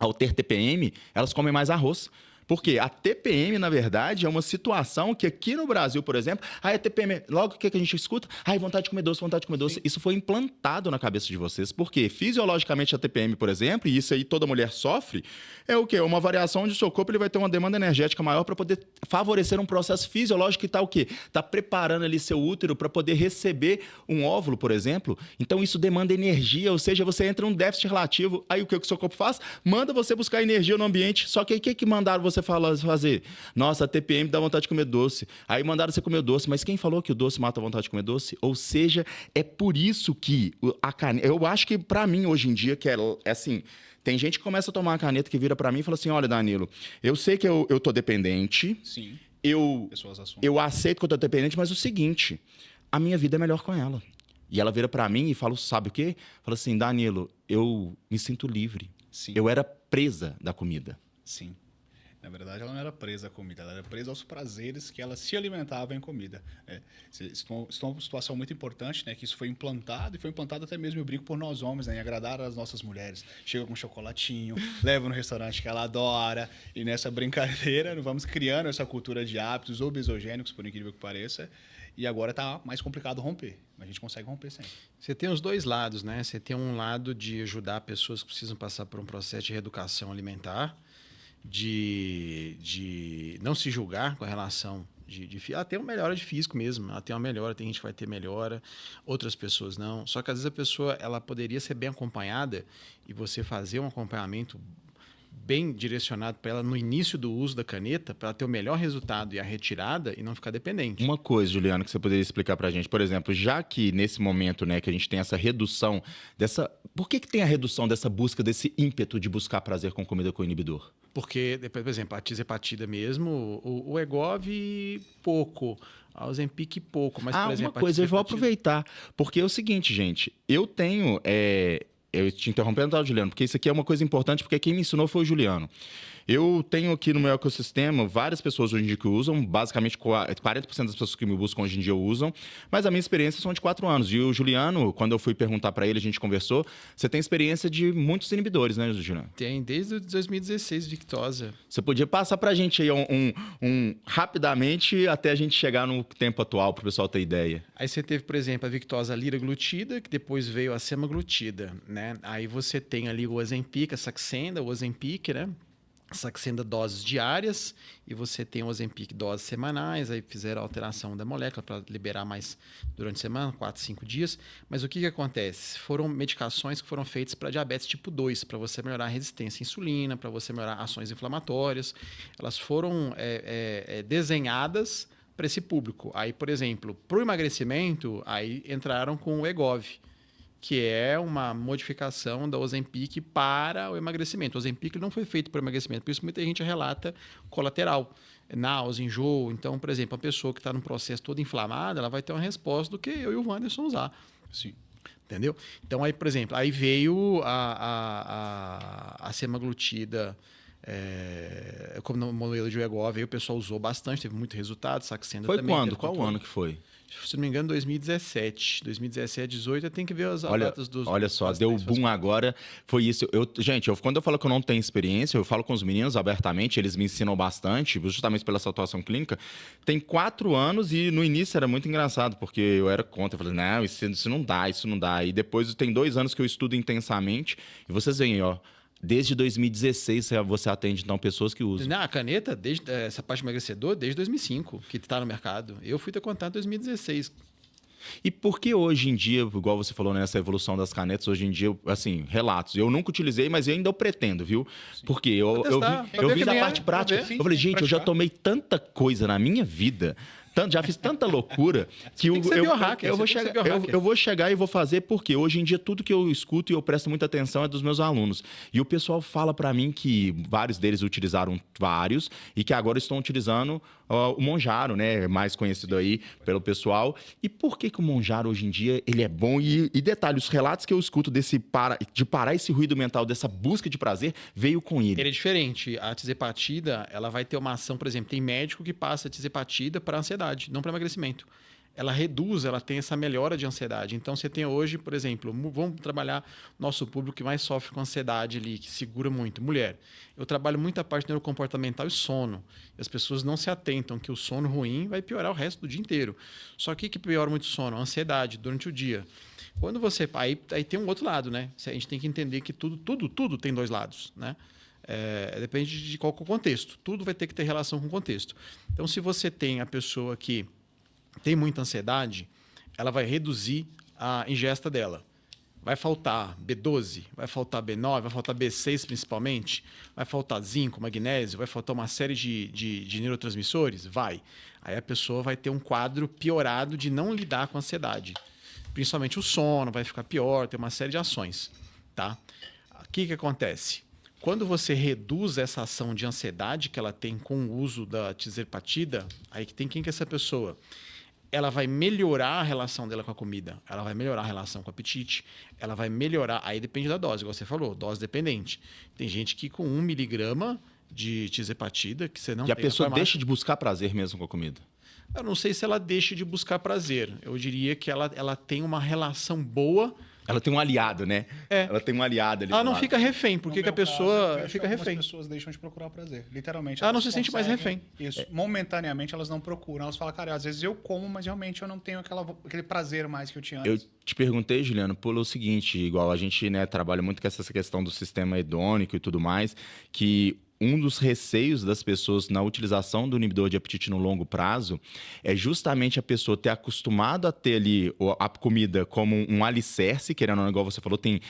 ao ter TPM, elas comem mais arroz. Porque a TPM, na verdade, é uma situação que aqui no Brasil, por exemplo, a TPM, logo o que a gente escuta? Vontade de comer doce, vontade de comer doce. Sim. Isso foi implantado na cabeça de vocês. Porque fisiologicamente a TPM, por exemplo, e isso aí toda mulher sofre, é o quê? Uma variação onde o seu corpo ele vai ter uma demanda energética maior para poder favorecer um processo fisiológico que está o quê? Está preparando ali seu útero para poder receber um óvulo, por exemplo. Então isso demanda energia, ou seja, você entra em um déficit relativo. Aí o que o seu corpo faz? Manda você buscar energia no ambiente. Só que aí o que mandaram você fazer? Nossa, a TPM dá vontade de comer doce. Aí mandaram você comer doce, mas quem falou que o doce mata a vontade de comer doce? Ou seja, é por isso que a caneta... Eu acho que pra mim, hoje em dia, que é assim... Tem gente que começa a tomar a caneta que vira pra mim e fala assim, olha, Danilo, eu sei que eu tô dependente. Sim. Eu aceito que eu tô dependente, mas o seguinte, a minha vida é melhor com ela. E ela vira pra mim e fala, sabe o quê? Fala assim, Danilo, eu me sinto livre. Sim. Eu era presa da comida. Sim. Na verdade, ela não era presa à comida, ela era presa aos prazeres que ela se alimentava em comida. Isso é uma situação muito importante, né? Que isso foi implantado, e foi implantado até mesmo, eu brinco, por nós homens, né? Em agradar as nossas mulheres. Chega com um chocolatinho, leva no restaurante que ela adora, e nessa brincadeira vamos criando essa cultura de hábitos obesogênicos, por incrível que pareça, e agora está mais complicado romper. Mas a gente consegue romper sempre. Você tem os dois lados, né? Você tem um lado de ajudar pessoas que precisam passar por um processo de reeducação alimentar, de não se julgar com a relação ela tem uma melhora de físico mesmo, ela tem uma melhora, tem gente que vai ter melhora, outras pessoas não. Só que às vezes a pessoa ela poderia ser bem acompanhada e você fazer um acompanhamento bem direcionado para ela no início do uso da caneta, para ela ter o melhor resultado e a retirada e não ficar dependente. Uma coisa, Juliano, que você poderia explicar para a gente, por exemplo, já que nesse momento, né, que a gente tem essa redução dessa... Por que tem a redução dessa busca, desse ímpeto de buscar prazer com comida com inibidor? Porque, por exemplo, a tisepatida mesmo, o Egov pouco, a Ozempic pouco, mas, por exemplo... Uma coisa, eu vou aproveitar, porque é o seguinte, gente, eu tenho... Eu te interrompendo, tá, Juliano? Porque isso aqui é uma coisa importante, porque quem me ensinou foi o Juliano. Eu tenho aqui no meu ecossistema várias pessoas hoje em dia que usam, basicamente 40% das pessoas que me buscam hoje em dia usam, mas a minha experiência são de 4 anos. E o Juliano, quando eu fui perguntar para ele, a gente conversou, você tem experiência de muitos inibidores, né, Juliano? Tem, desde 2016, Victosa. Você podia passar para a gente aí rapidamente até a gente chegar no tempo atual, para o pessoal ter ideia. Aí você teve, por exemplo, a Victosa liraglutida, que depois veio a semaglutida, né? Aí você tem ali o Ozempic, a Saxenda, o Ozempic, né? Saxenda doses diárias e você tem o Ozempic doses semanais, aí fizeram a alteração da molécula para liberar mais durante a semana, 4, 5 dias. Mas o que acontece? Foram medicações que foram feitas para diabetes tipo 2, para você melhorar a resistência à insulina, para você melhorar ações inflamatórias. Elas foram desenhadas para esse público. Aí, por exemplo, para o emagrecimento, aí entraram com o Egov, que é uma modificação da Ozempic para o emagrecimento. O Ozempic não foi feito para o emagrecimento, por isso muita gente relata colateral, náusea, enjoo. Então, por exemplo, a pessoa que está num processo todo inflamada, ela vai ter uma resposta do que eu e o Wanderson usar. Sim. Entendeu? Então, aí, por exemplo, aí veio a semaglutida como no modelo de Egov, aí o pessoal usou bastante, teve muito resultado, Saxenda Foi também. quando? Qual ano que foi? Se não me engano, 2017. 2017, 18, eu tenho que ver as datas dos... Olha só, deu boom agora. Foi isso. Gente, quando eu falo que eu não tenho experiência, eu falo com os meninos abertamente, eles me ensinam bastante, justamente pela essa atuação clínica. Tem 4 anos e no início era muito engraçado, porque eu era contra. Eu falei, não, isso não dá, isso não dá. E depois tem 2 anos que eu estudo intensamente e vocês veem, ó. Desde 2016 você atende, então, pessoas que usam. Não, a caneta, essa parte de emagrecedor, desde 2005, que está no mercado. Eu fui ter contato em 2016. E por que hoje em dia, igual você falou nessa evolução das canetas, hoje em dia, assim, relatos, eu nunca utilizei, mas ainda eu pretendo, viu? Porque eu vi da parte prática. Eu falei, gente, eu já tomei tanta coisa na minha vida, já fiz tanta loucura que eu vou chegar e vou fazer, porque hoje em dia tudo que eu escuto e eu presto muita atenção é dos meus alunos. E o pessoal fala para mim que vários deles utilizaram vários e que agora estão utilizando o Monjaro, né? Mais conhecido aí pelo pessoal. E por que o Monjaro hoje em dia ele é bom? E detalhe, os relatos que eu escuto de parar esse ruído mental, dessa busca de prazer, veio com ele. Ele é diferente. A tizepatida, ela vai ter uma ação, por exemplo, tem médico que passa a tizepatida para ansiedade, não para emagrecimento. Ela reduz, ela tem essa melhora de ansiedade. Então, você tem hoje, por exemplo, vamos trabalhar nosso público que mais sofre com ansiedade ali, que segura muito, mulher. Eu trabalho muito a parte neurocomportamental e sono. E as pessoas não se atentam que o sono ruim vai piorar o resto do dia inteiro. Só que o que piora muito o sono? A ansiedade durante o dia. Quando você... Aí tem um outro lado, né? A gente tem que entender que tudo tem 2 lados, né? Depende de qual é o contexto. Tudo vai ter que ter relação com o contexto. Então, se você tem a pessoa que tem muita ansiedade, ela vai reduzir a ingesta dela. Vai faltar B12, vai faltar B9, vai faltar B6 principalmente, vai faltar zinco, magnésio, vai faltar uma série de neurotransmissores? Vai. Aí a pessoa vai ter um quadro piorado de não lidar com a ansiedade. Principalmente o sono vai ficar pior, tem uma série de ações. Tá? O que acontece? Quando você reduz essa ação de ansiedade que ela tem com o uso da tizepatida, aí quem que é essa pessoa? Ela vai melhorar a relação dela com a comida, ela vai melhorar a relação com o apetite, ela vai melhorar, aí depende da dose, igual você falou, dose dependente. Tem gente que com 1 miligrama de tizepatida, que você não tem... E a pessoa deixa de buscar prazer mesmo com a comida? Eu não sei se ela deixa de buscar prazer, eu diria que ela tem uma relação boa. Ela tem um aliado, né? Ela tem um aliado ali. Ela não fica refém, porque que a pessoa fica refém. As pessoas deixam de procurar prazer, literalmente. Ela não se sente mais refém. Isso. Momentaneamente elas não procuram. Elas falam, cara, às vezes eu como, mas realmente eu não tenho aquele prazer mais que eu tinha antes. Eu te perguntei, Juliano, pelo seguinte, igual a gente, né, trabalha muito com essa questão do sistema hedônico e tudo mais, que um dos receios das pessoas na utilização do inibidor de apetite no longo prazo é justamente a pessoa ter acostumado a ter ali a comida como um alicerce, querendo ou não, igual você falou, tem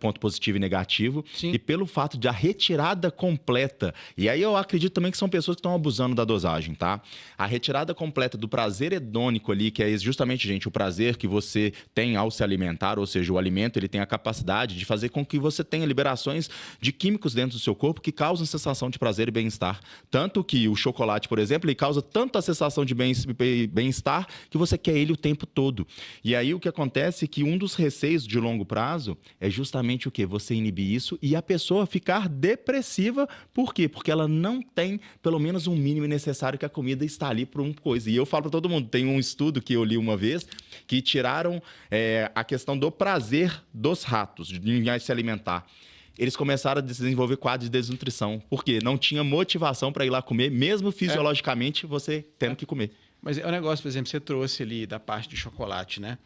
ponto positivo e negativo. Sim. E pelo fato de a retirada completa, e aí eu acredito também que são pessoas que estão abusando da dosagem, tá? A retirada completa do prazer hedônico ali, que é justamente, gente, o prazer que você tem ao se alimentar, ou seja, o alimento ele tem a capacidade de fazer com que você tenha liberações de químicos dentro do seu corpo que causam sensação de prazer e bem-estar. Tanto que o chocolate, por exemplo, ele causa tanta sensação de bem-estar que você quer ele o tempo todo. E aí o que acontece é que um dos receios de longo prazo é justamente o quê? Você inibir isso e a pessoa ficar depressiva. Por quê? Porque ela não tem pelo menos um mínimo necessário que a comida está ali por uma coisa. E eu falo para todo mundo, tem um estudo que eu li uma vez que tiraram a questão do prazer dos ratos de se alimentar. Eles começaram a desenvolver quadros de desnutrição, porque não tinha motivação para ir lá comer, mesmo fisiologicamente você tendo que comer. Mas é um negócio, por exemplo, você trouxe ali da parte de chocolate, né?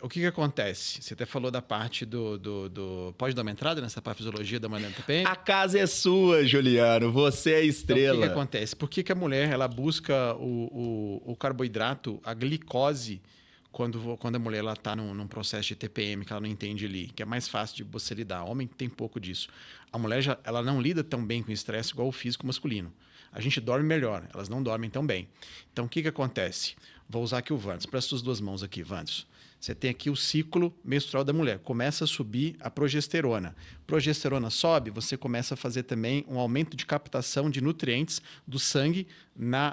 O que acontece? Você até falou da parte do... Pode dar uma entrada nessa parte de fisiologia da manhã do TPM? A casa é sua, Juliano. Você é a estrela. Então, o que acontece? Por que a mulher ela busca o carboidrato, a glicose, quando a mulher está num processo de TPM que ela não entende ali, que é mais fácil de você lidar. O homem tem pouco disso. A mulher ela não lida tão bem com o estresse igual o físico masculino. A gente dorme melhor, elas não dormem tão bem. Então, o que acontece? Vou usar aqui o Vantos. Presta suas 2 mãos aqui, Vantos. Você tem aqui o ciclo menstrual da mulher. Começa a subir a progesterona. Progesterona sobe, você começa a fazer também um aumento de captação de nutrientes do sangue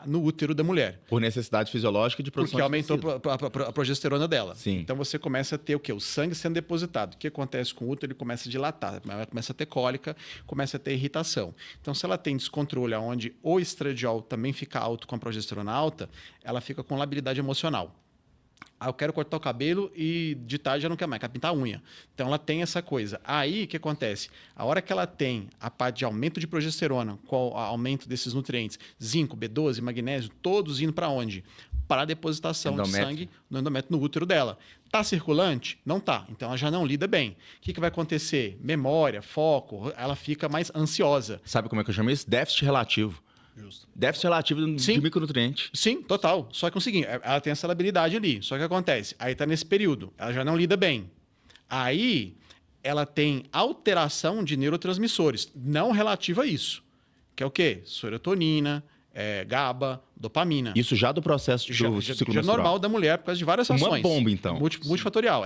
no útero da mulher. Por necessidade fisiológica de produção Porque de aumentou tecido. a progesterona dela. Sim. Então você começa a ter o quê? O sangue sendo depositado. O que acontece com o útero? Ele começa a dilatar, ela começa a ter cólica, começa a ter irritação. Então, se ela tem descontrole onde o estradiol também fica alto com a progesterona alta, ela fica com labilidade emocional. Ah, eu quero cortar o cabelo e de tarde já não quer mais, quer pintar a unha. Então ela tem essa coisa. Aí o que acontece? A hora que ela tem a parte de aumento de progesterona, com o aumento desses nutrientes, zinco, B12, magnésio, todos indo para onde? Para a depositação de sangue no endométrio, no útero dela. Está circulante? Não está. Então ela já não lida bem. O que vai acontecer? Memória, foco, ela fica mais ansiosa. Sabe como é que eu chamo isso? Déficit relativo. Justo. Déficit relativo de micronutriente. Sim, total. Só que é o seguinte, ela tem essa labilidade ali. Só que acontece? Aí está nesse período, ela já não lida bem. Aí ela tem alteração de neurotransmissores, não relativa a isso. Que é o quê? Serotonina, GABA, dopamina. Isso já do processo do ciclo menstrual. Normal da mulher por causa de várias ações. Uma bomba, então. Multifatorial,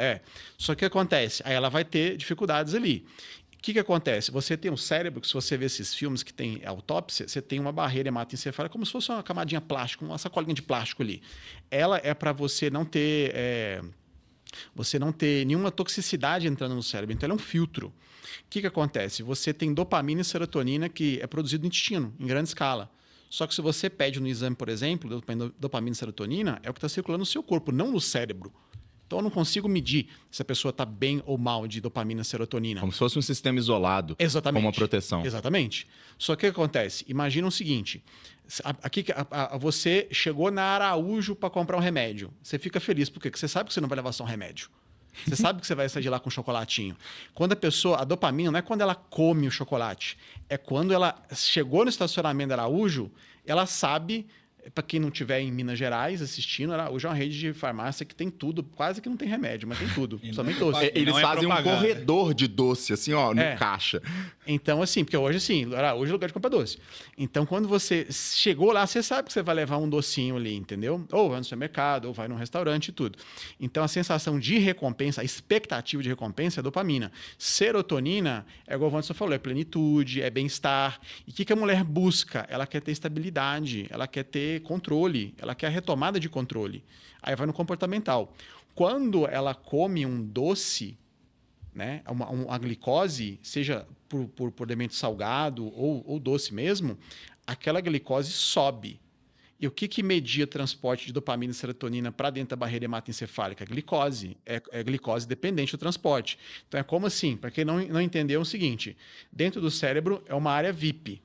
Só que acontece? Aí ela vai ter dificuldades ali. O que acontece? Você tem um cérebro, que se você vê esses filmes que tem autópsia, você tem uma barreira hematoencefálica como se fosse uma camadinha plástica, uma sacolinha de plástico ali. Ela é para você não ter nenhuma toxicidade entrando no cérebro. Então, ela é um filtro. O que acontece? Você tem dopamina e serotonina que é produzido no intestino, em grande escala. Só que se você pede no exame, por exemplo, dopamina e serotonina, é o que está circulando no seu corpo, não no cérebro. Então, eu não consigo medir se a pessoa está bem ou mal de dopamina e serotonina. Como se fosse um sistema isolado. Exatamente. Com uma proteção. Exatamente. Só que o que acontece? Imagina o seguinte. Aqui, você chegou na Araújo para comprar um remédio. Você fica feliz. Por quê? Porque você sabe que você não vai levar só um remédio. Você sabe que você vai sair de lá com um chocolatinho. Quando a dopamina não é quando ela come o chocolate. É quando ela chegou no estacionamento da Araújo, ela sabe... Para quem não estiver em Minas Gerais assistindo, hoje é uma rede de farmácia que tem tudo, quase que não tem remédio, mas tem tudo, somente doce. Eles fazem um corredor de doce, assim, ó, no caixa. Então, assim, porque hoje, assim, hoje é lugar de comprar doce. Então, quando você chegou lá, você sabe que você vai levar um docinho ali, entendeu? Ou vai no supermercado, ou vai num restaurante e tudo. Então, a sensação de recompensa, a expectativa de recompensa é dopamina. Serotonina, igual o Wanderson falou, é plenitude, é bem-estar. E o que a mulher busca? Ela quer ter estabilidade, ela quer ter controle, ela quer a retomada de controle. Aí vai no comportamental. Quando ela come um doce, né, a glicose, seja por elemento salgado ou doce mesmo, aquela glicose sobe. E o que media transporte de dopamina e serotonina para dentro da barreira hematoencefálica? A glicose. É glicose dependente do transporte. Então, é como assim? Para quem não entendeu, é o seguinte. Dentro do cérebro é uma área VIP.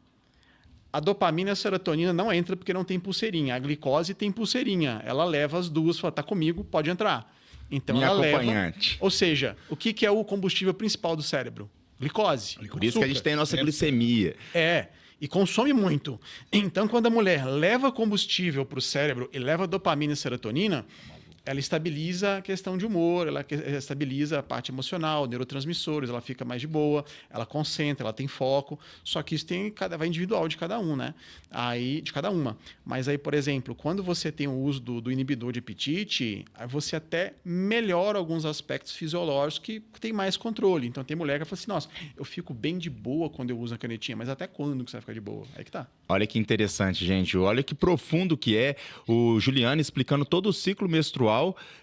A dopamina e a serotonina não entra porque não tem pulseirinha. A glicose tem pulseirinha. Ela leva as duas, fala, tá comigo, pode entrar. Então Minha ela acompanhante. leva. Ou seja, o que é o combustível principal do cérebro? Glicose. Por isso que a gente tem a nossa glicemia. E consome muito. Então, quando a mulher leva combustível para o cérebro e leva dopamina e serotonina, ela estabiliza a questão de humor, ela estabiliza a parte emocional, neurotransmissores, ela fica mais de boa, ela concentra, ela tem foco. Só que isso vai individual de cada um, né? De cada uma. Mas aí, por exemplo, quando você tem o uso do inibidor de apetite, aí você até melhora alguns aspectos fisiológicos que tem mais controle. Então, tem mulher que fala assim, nossa, eu fico bem de boa quando eu uso a canetinha, mas até quando que você vai ficar de boa? Aí que tá. Olha que interessante, gente. Olha que profundo que é o Juliano explicando todo o ciclo menstrual,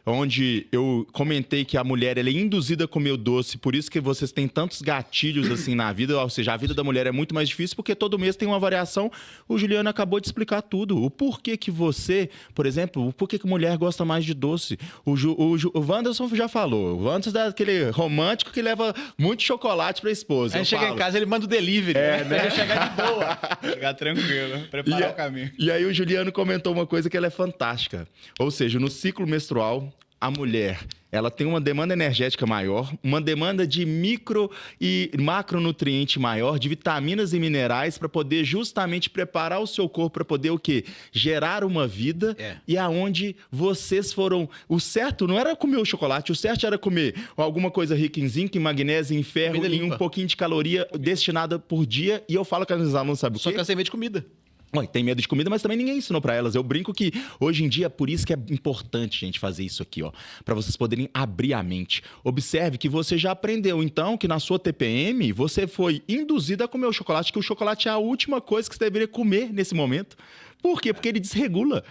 onde eu comentei que a mulher ela é induzida a comer o doce, por isso que vocês têm tantos gatilhos assim na vida, ou seja, a vida da mulher é muito mais difícil porque todo mês tem uma variação. O Juliano acabou de explicar tudo. O porquê que você, por exemplo, o porquê que mulher gosta mais de doce. O Wanderson já falou. O Wanderson é aquele romântico que leva muito chocolate pra esposa. Aí chega em casa, ele manda o delivery. Né? Chegar de boa. Chegar tranquilo, preparar o caminho. E aí o Juliano comentou uma coisa que ela é fantástica. Ou seja, no ciclo menstrual, a mulher ela tem uma demanda energética maior, uma demanda de micro e macronutriente maior, de vitaminas e minerais para poder justamente preparar o seu corpo para poder o quê? Gerar uma vida. E aonde vocês foram... O certo não era comer o chocolate, o certo era comer alguma coisa rica em zinco, em magnésio, em ferro e um pouquinho de caloria destinada por dia. E eu falo que os alunos sabem o quê? Só que sem ver de comida. Oi, tem medo de comida, mas também ninguém ensinou pra elas. Eu brinco que hoje em dia é por isso que é importante, gente, fazer isso aqui, ó, para vocês poderem abrir a mente. Observe que você já aprendeu, então, que na sua TPM você foi induzida a comer o chocolate, que o chocolate é a última coisa que você deveria comer nesse momento. Por quê? Porque ele desregula.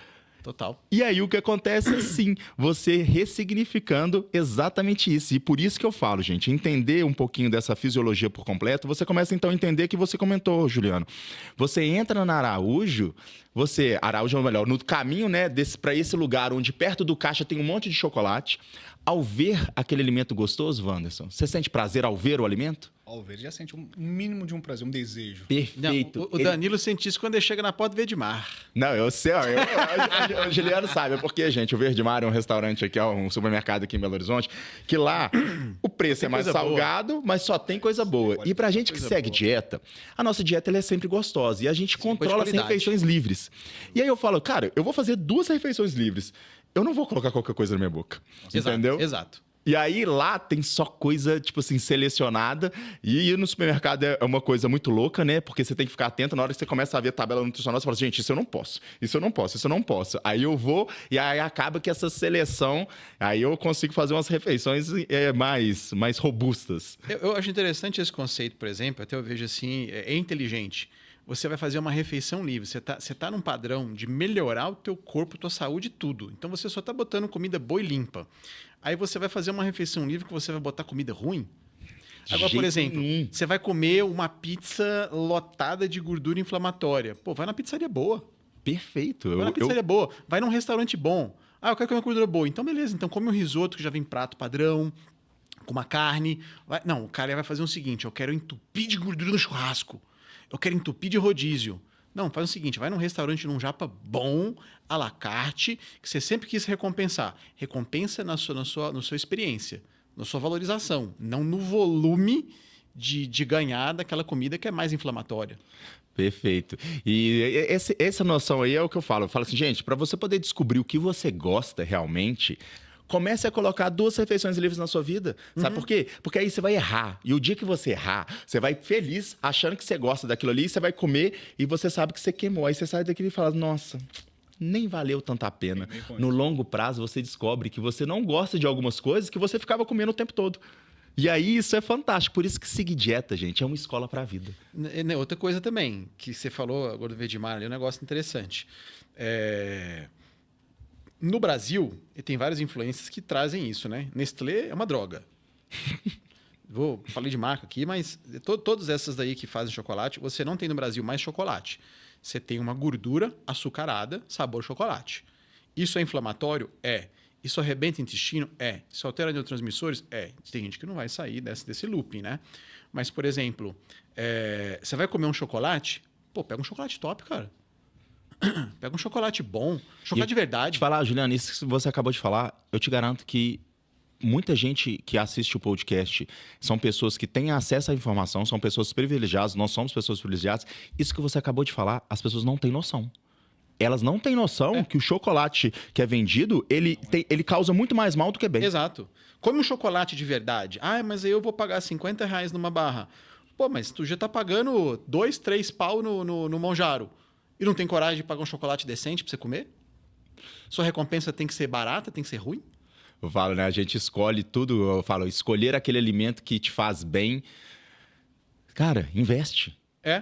Total. E aí o que acontece é sim, você ressignificando exatamente isso. E por isso que eu falo, gente, entender um pouquinho dessa fisiologia por completo, você começa então a entender que você comentou, Juliano. Você entra na Araújo, Araújo é melhor, no caminho, né, para esse lugar onde perto do caixa tem um monte de chocolate. Ao ver aquele alimento gostoso, Wanderson, você sente prazer ao ver o alimento? Ao ver, já sente um mínimo de um prazer, um desejo. Perfeito. Não, o Danilo sente isso quando ele chega na porta do Verdemar. Não, eu sei, ó, o Juliano sabe, é porque, gente, o Verdemar é um restaurante aqui, ó, um supermercado aqui em Belo Horizonte, que lá o preço é mais salgado, mas só tem coisa boa. E pra gente que segue dieta, a nossa dieta ela é sempre gostosa e a gente controla as refeições livres. E aí eu falo, cara, eu vou fazer 2 refeições livres. Eu não vou colocar qualquer coisa na minha boca, entendeu? Exato. E aí lá tem só coisa, tipo assim, selecionada. E ir no supermercado é uma coisa muito louca, né? Porque você tem que ficar atento na hora que você começa a ver a tabela nutricional. Você fala, gente, isso eu não posso, isso eu não posso, isso eu não posso. Aí eu vou e aí acaba que essa seleção, aí eu consigo fazer umas refeições mais robustas. Eu acho interessante esse conceito, por exemplo, até eu vejo assim, é inteligente. Você vai fazer uma refeição livre, você tá num padrão de melhorar o teu corpo, tua saúde e tudo. Então você só tá botando comida boa e limpa. Aí você vai fazer uma refeição livre que você vai botar comida ruim? Agora, por exemplo, você vai comer uma pizza lotada de gordura inflamatória. Pô, vai na pizzaria boa. Perfeito. Vai na pizzaria boa. Vai num restaurante bom. Ah, eu quero comer uma gordura boa. Então, beleza. Então, come um risoto que já vem prato padrão, com uma carne. Não, o cara vai fazer o seguinte, eu quero entupir de gordura no churrasco. Eu quero entupir de rodízio. Não, faz o seguinte, vai num restaurante, num japa bom, à la carte, que você sempre quis recompensar. Recompensa na sua experiência, na sua valorização, não no volume de ganhar daquela comida que é mais inflamatória. Perfeito. E essa noção aí é o que eu falo. Eu falo assim, gente, para você poder descobrir o que você gosta realmente... Comece a colocar 2 refeições livres na sua vida. Sabe por quê? Porque aí você vai errar. E o dia que você errar, você vai feliz, achando que você gosta daquilo ali, você vai comer e você sabe que você queimou. Aí você sai daquilo e fala, nossa, nem valeu tanto a pena. No longo prazo, você descobre que você não gosta de algumas coisas que você ficava comendo o tempo todo. E aí isso é fantástico. Por isso que seguir dieta, gente, é uma escola para a vida. Outra coisa também, que você falou agora do Verdemar, ali, é um negócio interessante. No Brasil, e tem várias influências que trazem isso, né? Nestlé é uma droga. Falei de marca aqui, mas todas essas daí que fazem chocolate, você não tem no Brasil mais chocolate. Você tem uma gordura açucarada, sabor chocolate. Isso é inflamatório? É. Isso arrebenta o intestino? É. Isso altera neurotransmissores? É. Tem gente que não vai sair desse looping, né? Mas, por exemplo, você vai comer um chocolate? Pô, pega um chocolate top, cara. Pega um chocolate bom, chocolate de verdade. Te falar, Juliano, isso que você acabou de falar, eu te garanto que muita gente que assiste o podcast são pessoas que têm acesso à informação, são pessoas privilegiadas, nós somos pessoas privilegiadas. Isso que você acabou de falar, as pessoas não têm noção. Elas não têm noção que o chocolate que é vendido, ele causa muito mais mal do que bem. Exato. Come um chocolate de verdade. Ah, mas aí eu vou pagar R$50 numa barra. Pô, mas tu já tá pagando 2, 3 pau no Monjaro. E não tem coragem de pagar um chocolate decente pra você comer? Sua recompensa tem que ser barata, tem que ser ruim? Eu falo, né? A gente escolhe tudo. Eu falo, escolher aquele alimento que te faz bem. Cara, investe.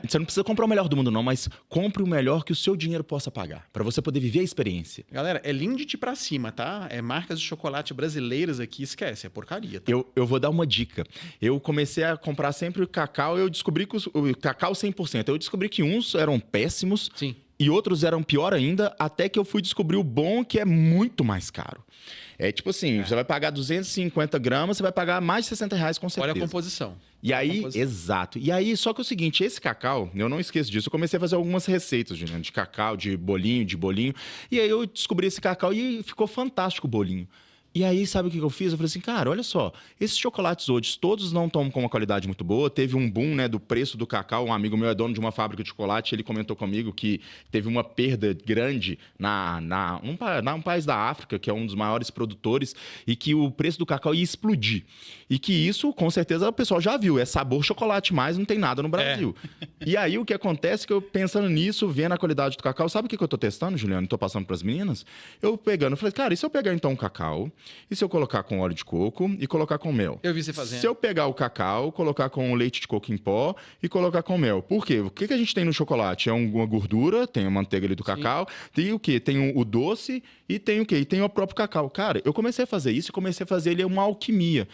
Você não precisa comprar o melhor do mundo, não, mas compre o melhor que o seu dinheiro possa pagar, para você poder viver a experiência. Galera, é Lindt pra cima, tá? Marcas de chocolate brasileiras aqui, esquece, é porcaria, tá? Eu vou dar uma dica. Eu comecei a comprar sempre o cacau, eu descobri que o cacau 100%. Eu descobri que uns eram péssimos. Sim. E outros eram pior ainda, até que eu fui descobrir o bom, que é muito mais caro. É tipo assim, você vai pagar 250 gramas, você vai pagar mais de R$60 com certeza. Olha a composição. E aí, exato. E aí, só que é o seguinte, esse cacau, eu não esqueço disso, eu comecei a fazer algumas receitas, Juliano, de cacau, de bolinho. E aí eu descobri esse cacau e ficou fantástico o bolinho. E aí, sabe o que eu fiz? Eu falei assim, cara, olha só, esses chocolates hoje, todos não estão com uma qualidade muito boa. Teve um boom, né, do preço do cacau. Um amigo meu é dono de uma fábrica de chocolate, ele comentou comigo que teve uma perda grande num país da África, que é um dos maiores produtores, e que o preço do cacau ia explodir. E que isso, com certeza, o pessoal já viu. É sabor chocolate mais, não tem nada no Brasil. E aí, o que acontece é que eu, pensando nisso, vendo a qualidade do cacau, sabe o que eu tô testando, Juliano? Tô passando pras meninas? Eu falei, cara, e se eu pegar então um cacau, e se eu colocar com óleo de coco e colocar com mel? Eu vi você fazendo. Se eu pegar o cacau, colocar com leite de coco em pó e colocar com mel. Por quê? O que a gente tem no chocolate? É uma gordura, tem a manteiga ali do cacau, tem o quê? Tem o doce e tem o quê? E tem o próprio cacau. Cara, eu comecei a fazer isso e comecei a fazer ele uma alquimia.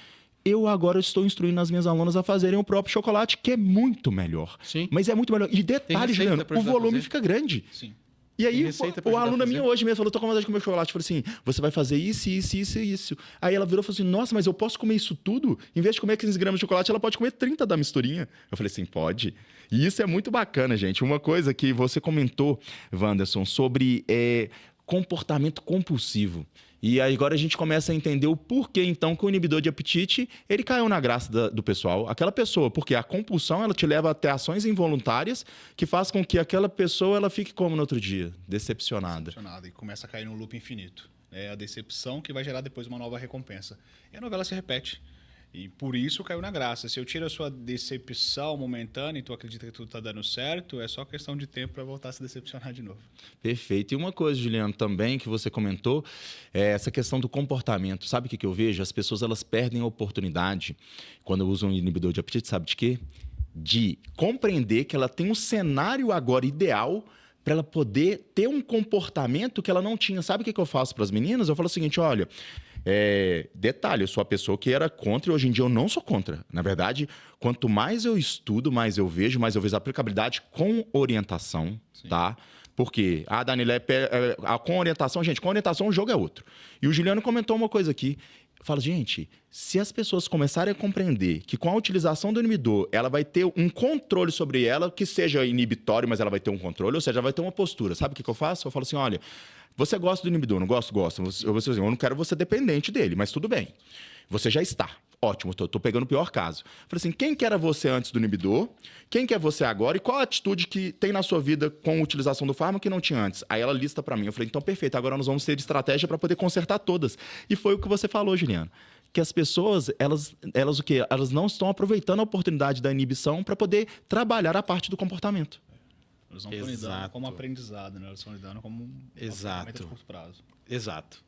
Eu agora estou instruindo as minhas alunas a fazerem o próprio chocolate, que é muito melhor. Sim. Mas é muito melhor. E detalhe, Juliano, o volume fica grande. Sim. E aí, o aluno minha hoje mesmo falou, tô com vontade de comer chocolate. Eu falei assim, você vai fazer isso, isso, isso e isso. Aí ela virou e falou assim, nossa, mas eu posso comer isso tudo? Em vez de comer 15 gramas de chocolate, ela pode comer 30 da misturinha. Eu falei assim, pode. E isso é muito bacana, gente. Uma coisa que você comentou, Wanderson, sobre comportamento compulsivo. E aí agora a gente começa a entender o porquê, então, que o inibidor de apetite, ele caiu na graça do pessoal. Aquela pessoa, porque a compulsão, ela te leva a ter ações involuntárias que faz com que aquela pessoa, ela fique como no outro dia? Decepcionada. E começa a cair num loop infinito. É a decepção que vai gerar depois uma nova recompensa. E a novela se repete. E por isso caiu na graça. Se eu tiro a sua decepção momentânea e tu acredita que tudo está dando certo, é só questão de tempo para voltar a se decepcionar de novo. Perfeito. E uma coisa, Juliano, também que você comentou, é essa questão do comportamento. Sabe o que eu vejo? As pessoas, elas perdem a oportunidade quando usam um inibidor de apetite, sabe de quê? De compreender que ela tem um cenário agora ideal para ela poder ter um comportamento que ela não tinha. Sabe o que eu faço para as meninas? Eu falo o seguinte, olha... detalhe, eu sou a pessoa que era contra e hoje em dia eu não sou contra. Na verdade, quanto mais eu estudo, mais eu vejo a aplicabilidade com orientação, Sim. tá? Porque, Danilo, com orientação, gente, com orientação o jogo é outro. E o Juliano comentou uma coisa aqui. Fala, gente, se as pessoas começarem a compreender que com a utilização do inibidor, ela vai ter um controle sobre ela, que seja inibitório, mas ela vai ter um controle, ou seja, ela vai ter uma postura. Sabe o que eu faço? Eu falo assim, olha... Você gosta do inibidor, não gosta? Gosta. Eu não quero você dependente dele, mas tudo bem. Você já está. Ótimo, tô pegando o pior caso. Falei assim, quem que era você antes do inibidor? Quem que é você agora? E qual a atitude que tem na sua vida com a utilização do fármaco que não tinha antes? Aí ela lista para mim. Eu falei, então perfeito, agora nós vamos ter estratégia para poder consertar todas. E foi o que você falou, Juliano. Que as pessoas, elas o quê? Elas não estão aproveitando a oportunidade da inibição para poder trabalhar a parte do comportamento. Eles não estão lidando como aprendizado, né? Eles estão lidando como uma ferramenta de curto prazo. Exato,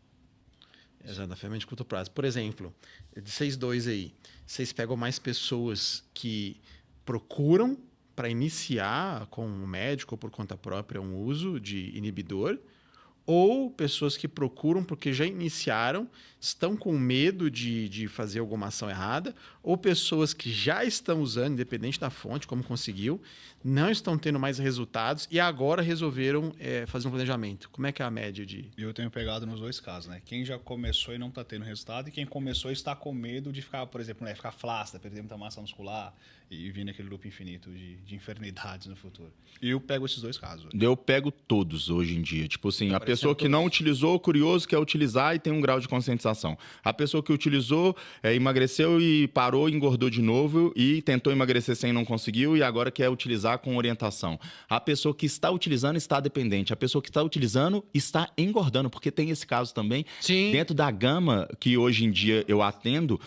da ferramenta de curto prazo. Por exemplo, de vocês dois aí, vocês pegam mais pessoas que procuram para iniciar com um médico ou por conta própria um uso de inibidor, ou pessoas que procuram porque já iniciaram, estão com medo de fazer alguma ação errada, ou pessoas que já estão usando, independente da fonte, como conseguiu, não estão tendo mais resultados e agora resolveram fazer um planejamento. Como é que é a média de... Eu tenho pegado nos dois casos, né? Quem já começou e não está tendo resultado, e quem começou e está com medo de ficar, por exemplo, ficar flácida, perder muita massa muscular e vir naquele loop infinito de enfermidades no futuro. E eu pego esses dois casos. Eu pego todos hoje em dia. Tipo assim, a pessoa que não utilizou, curioso, quer utilizar e tem um grau de conscientização. A pessoa que utilizou, emagreceu e parou, engordou de novo e tentou emagrecer sem e não conseguiu e agora quer utilizar com orientação. A pessoa que está utilizando está dependente. A pessoa que está utilizando está engordando, porque tem esse caso também. Sim. Dentro da gama que hoje em dia eu atendo,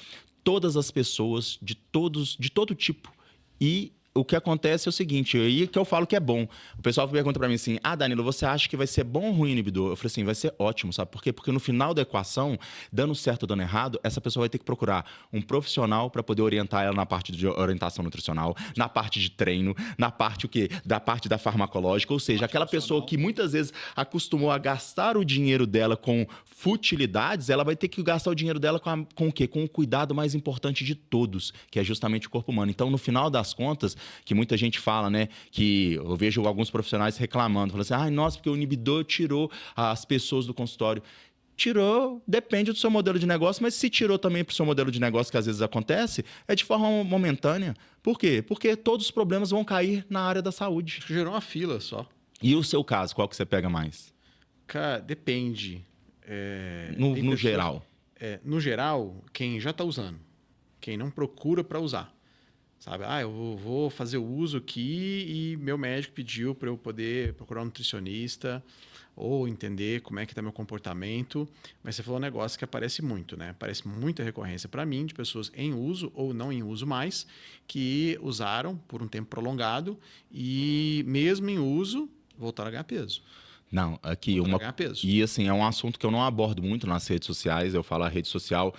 todas as pessoas de todo tipo. E o que acontece é o seguinte, aí que eu falo que é bom. O pessoal pergunta pra mim assim, Danilo, você acha que vai ser bom ou ruim o inibidor? Eu falei assim, vai ser ótimo, sabe por quê? Porque no final da equação, dando certo ou dando errado, essa pessoa vai ter que procurar um profissional para poder orientar ela na parte de orientação nutricional, na parte de treino, na parte da parte da farmacológica, ou seja, aquela pessoa que muitas vezes acostumou a gastar o dinheiro dela com futilidades, ela vai ter que gastar o dinheiro dela com o quê? Com o cuidado mais importante de todos, que é justamente o corpo humano. Então, no final das contas, que muita gente fala, né? Que eu vejo alguns profissionais reclamando, falando assim, nossa, porque o inibidor tirou as pessoas do consultório. Tirou, depende do seu modelo de negócio, mas se tirou também para o seu modelo de negócio, que às vezes acontece, é de forma momentânea. Por quê? Porque todos os problemas vão cair na área da saúde. Acho que gerou uma fila só. E o seu caso, qual que você pega mais? Cara, depende. No geral. no geral, quem já está usando, quem não procura para usar. Sabe? Eu vou fazer o uso aqui e meu médico pediu para eu poder procurar um nutricionista ou entender como é que está meu comportamento. Mas você falou um negócio que aparece muito, né? Aparece muita recorrência para mim de pessoas em uso ou não em uso mais, que usaram por um tempo prolongado e mesmo em uso voltaram a ganhar peso. Não, aqui Voltaram a ganhar peso. E assim, é um assunto que eu não abordo muito nas redes sociais. Eu falo, a rede social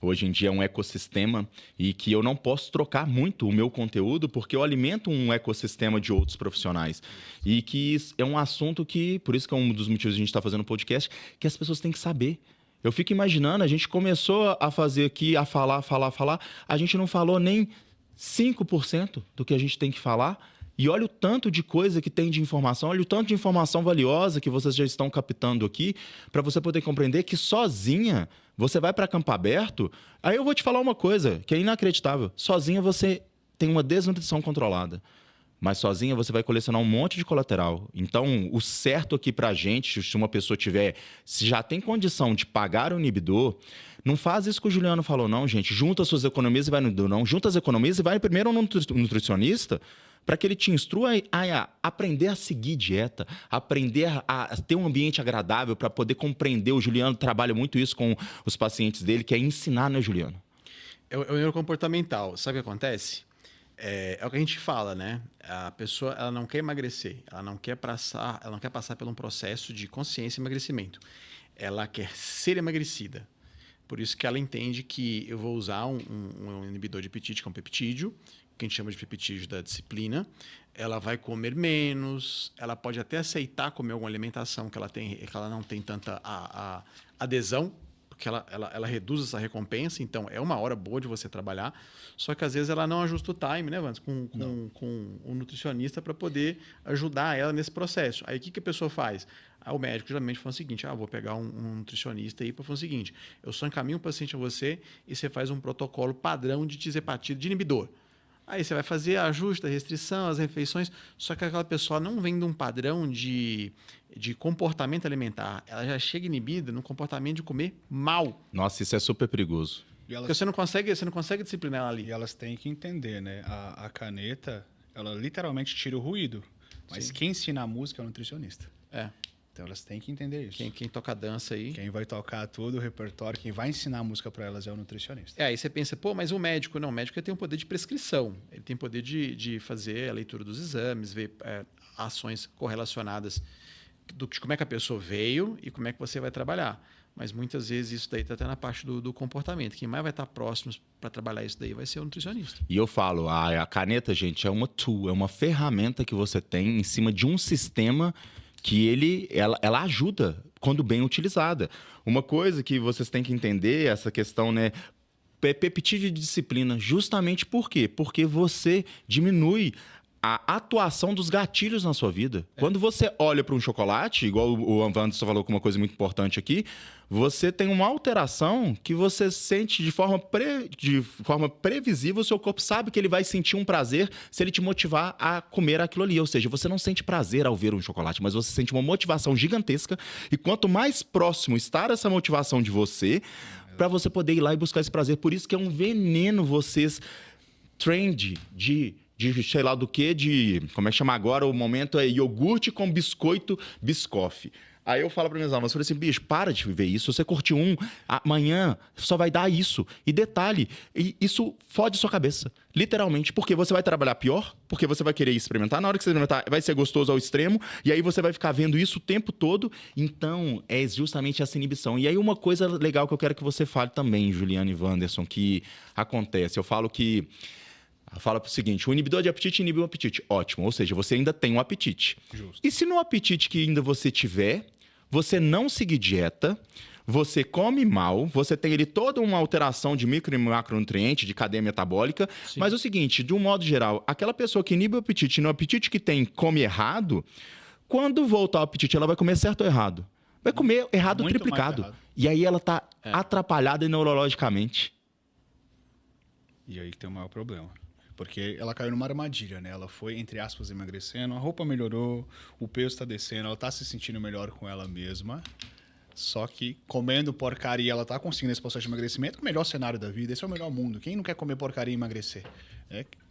hoje em dia é um ecossistema e que eu não posso trocar muito o meu conteúdo porque eu alimento um ecossistema de outros profissionais. E que é um assunto que, por isso que é um dos motivos de a gente estar fazendo o podcast, que as pessoas têm que saber. Eu fico imaginando, a gente começou a fazer aqui, a falar, a gente não falou nem 5% do que a gente tem que falar. E olha o tanto de coisa que tem de informação, olha o tanto de informação valiosa que vocês já estão captando aqui, para você poder compreender que sozinha você vai para campo aberto. Aí eu vou te falar uma coisa que é inacreditável. Sozinha você tem uma desnutrição controlada, mas sozinha você vai colecionar um monte de colateral. Então, o certo aqui para a gente, se uma pessoa se já tem condição de pagar o inibidor, não faz isso que o Juliano falou, não, gente. Junta as suas economias e vai no inibidor, não. Junta as economias e vai primeiro no nutricionista, para que ele te instrua a aprender a seguir dieta, aprender a ter um ambiente agradável para poder compreender. O Juliano trabalha muito isso com os pacientes dele, que é ensinar, né, Juliano? É o neurocomportamental. Sabe o que acontece? É o que a gente fala, né? A pessoa ela não quer emagrecer, ela não quer passar por um processo de consciência e emagrecimento. Ela quer ser emagrecida. Por isso que ela entende que eu vou usar um inibidor de apetite, que é um peptídeo, que a gente chama de peptídeo da disciplina. Ela vai comer menos, ela pode até aceitar comer alguma alimentação que ela não tem tanta adesão, porque ela reduz essa recompensa, então é uma hora boa de você trabalhar, só que às vezes ela não ajusta o time, né, Vans, com um nutricionista para poder ajudar ela nesse processo. Aí o que a pessoa faz? O médico geralmente fala o seguinte, vou pegar um nutricionista aí para fazer o seguinte, eu só encaminho o paciente a você e você faz um protocolo padrão de tisepatida de inibidor. Aí você vai fazer ajuste, a restrição, as refeições, só que aquela pessoa não vem de um padrão de comportamento alimentar. Ela já chega inibida no comportamento de comer mal. Nossa, isso é super perigoso. Porque você não consegue disciplinar ela ali. E elas têm que entender, né? A caneta, ela literalmente tira o ruído. Mas Sim. quem ensina a música é o nutricionista. É. Então elas têm que entender isso. Quem toca dança aí. Quem vai tocar todo o repertório, quem vai ensinar a música para elas é o nutricionista. Aí você pensa, mas o médico, não, o médico ele tem o poder de prescrição, ele tem o poder de fazer a leitura dos exames, ver ações correlacionadas de como é que a pessoa veio e como é que você vai trabalhar. Mas muitas vezes isso daí está até na parte do comportamento. Quem mais vai estar próximo para trabalhar isso daí vai ser o nutricionista. E eu falo, a caneta, gente, é uma tool, é uma ferramenta que você tem em cima de um sistema que ela ajuda quando bem utilizada. Uma coisa que vocês têm que entender, essa questão, né? Peptídeo de disciplina. Justamente por quê? Porque você diminui a atuação dos gatilhos na sua vida. Quando você olha para um chocolate, igual o Wanderson falou com uma coisa muito importante aqui, você tem uma alteração que você sente de forma previsível, o seu corpo sabe que ele vai sentir um prazer se ele te motivar a comer aquilo ali. Ou seja, você não sente prazer ao ver um chocolate, mas você sente uma motivação gigantesca. E quanto mais próximo estar essa motivação de você, para você poder ir lá e buscar esse prazer. Por isso que é um veneno vocês trend de sei lá do que, como é que chama agora? O momento é iogurte com biscoito Biscoff. Aí eu falo para minhas alunas, falei assim, bicho, para de viver isso. Se você curte amanhã só vai dar isso. E detalhe, isso fode sua cabeça, literalmente, porque você vai trabalhar pior, porque você vai querer experimentar. Na hora que você experimentar, vai ser gostoso ao extremo, e aí você vai ficar vendo isso o tempo todo. Então, é justamente essa inibição. E aí uma coisa legal que eu quero que você fale também, Juliano e Wanderson, que acontece. Eu falo o seguinte, o inibidor de apetite inibe o apetite. Ótimo, ou seja, você ainda tem um apetite. Justo. E se no apetite que ainda você tiver, você não seguir dieta, você come mal, você tem ali toda uma alteração de micro e macronutriente, de cadeia metabólica. Sim. Mas é o seguinte, de um modo geral, aquela pessoa que inibe o apetite, no apetite que tem, come errado, quando voltar ao apetite, ela vai comer certo ou errado? Vai comer errado Muito triplicado. errado. E aí ela está atrapalhada neurologicamente. E aí que tem o maior problema. Porque ela caiu numa armadilha, né? Ela foi, entre aspas, emagrecendo, a roupa melhorou, o peso está descendo, ela está se sentindo melhor com ela mesma. Só que comendo porcaria, ela tá conseguindo esse processo de emagrecimento, o melhor cenário da vida, esse é o melhor mundo. Quem não quer comer porcaria e emagrecer?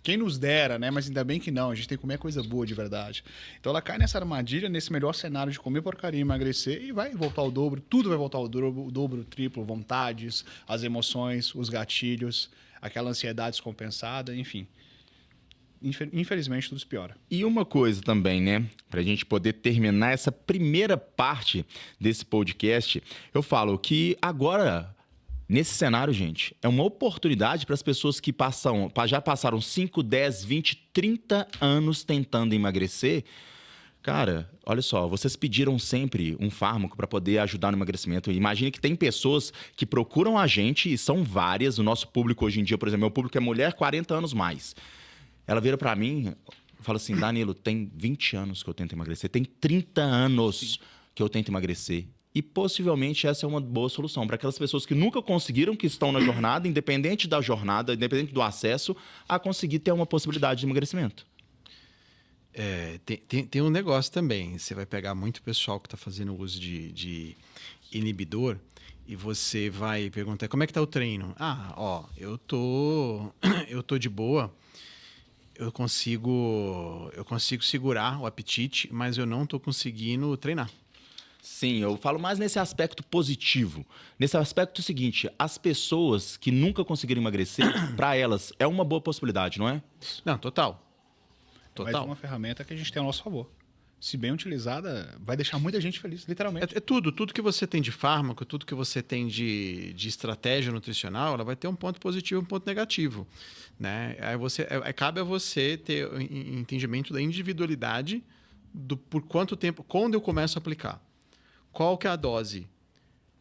Quem nos dera, né? Mas ainda bem que não, a gente tem que comer coisa boa de verdade. Então ela cai nessa armadilha, nesse melhor cenário de comer porcaria e emagrecer, e vai voltar ao dobro, tudo vai voltar ao dobro, o triplo, vontades, as emoções, os gatilhos, aquela ansiedade descompensada, enfim. Infelizmente, tudo se piora. E uma coisa também, né? Pra gente poder terminar essa primeira parte desse podcast, eu falo que agora, nesse cenário, gente, é uma oportunidade para as pessoas que já passaram 5, 10, 20, 30 anos tentando emagrecer. Cara, olha só, vocês pediram sempre um fármaco para poder ajudar no emagrecimento. Imagine que tem pessoas que procuram a gente, e são várias. O nosso público hoje em dia, por exemplo, meu público é mulher 40 anos mais. Ela vira pra mim e fala assim, Danilo, tem 20 anos que eu tento emagrecer, tem 30 anos que eu tento emagrecer. E possivelmente essa é uma boa solução para aquelas pessoas que nunca conseguiram, que estão na jornada, independente da jornada, independente do acesso, a conseguir ter uma possibilidade de emagrecimento. Tem um negócio também. Você vai pegar muito pessoal que está fazendo uso de inibidor e você vai perguntar, como é que tá o treino? Eu tô de boa. Eu consigo segurar o apetite, mas eu não estou conseguindo treinar. Sim, eu falo mais nesse aspecto positivo. Nesse aspecto seguinte, as pessoas que nunca conseguiram emagrecer, para elas é uma boa possibilidade, não é? Não, total. Mas é uma ferramenta que a gente tem ao nosso favor. Se bem utilizada, vai deixar muita gente feliz, literalmente. Tudo que você tem de fármaco, tudo que você tem de estratégia nutricional, ela vai ter um ponto positivo e um ponto negativo, né? Aí cabe a você ter o entendimento da individualidade por quanto tempo, quando eu começo a aplicar. Qual que é a dose?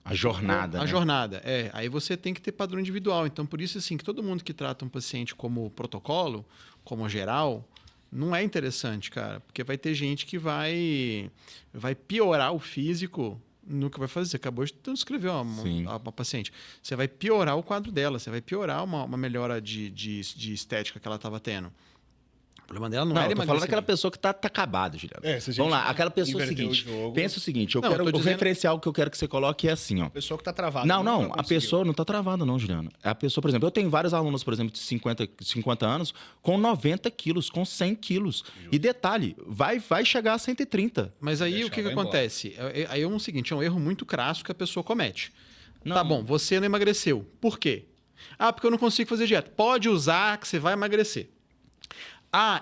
A jornada, A jornada, Aí você tem que ter padrão individual. Então, por isso, assim, que todo mundo que trata um paciente como protocolo, como geral, não é interessante, cara, porque vai ter gente que vai piorar o físico no que vai fazer. Você acabou de descrever uma paciente. Você vai piorar o quadro dela, você vai piorar uma melhora de estética que ela estava tendo. O problema dela não era eu tô emagrecer. falando daquela pessoa que tá acabada, Juliano. Vamos lá, aquela pessoa seguinte. Pensa o seguinte, o referencial que eu quero que você coloque é assim, ó. A pessoa que tá travada. Não, a pessoa não tá travada não, Juliano. A pessoa, por exemplo, eu tenho vários alunos, por exemplo, de 50 anos, com 90 quilos, com 100 quilos. E detalhe, vai chegar a 130. Mas aí o que acontece? Aí é o seguinte, é um erro muito crasso que a pessoa comete. Tá bom, você não emagreceu. Por quê? Porque eu não consigo fazer dieta. Pode usar que você vai emagrecer.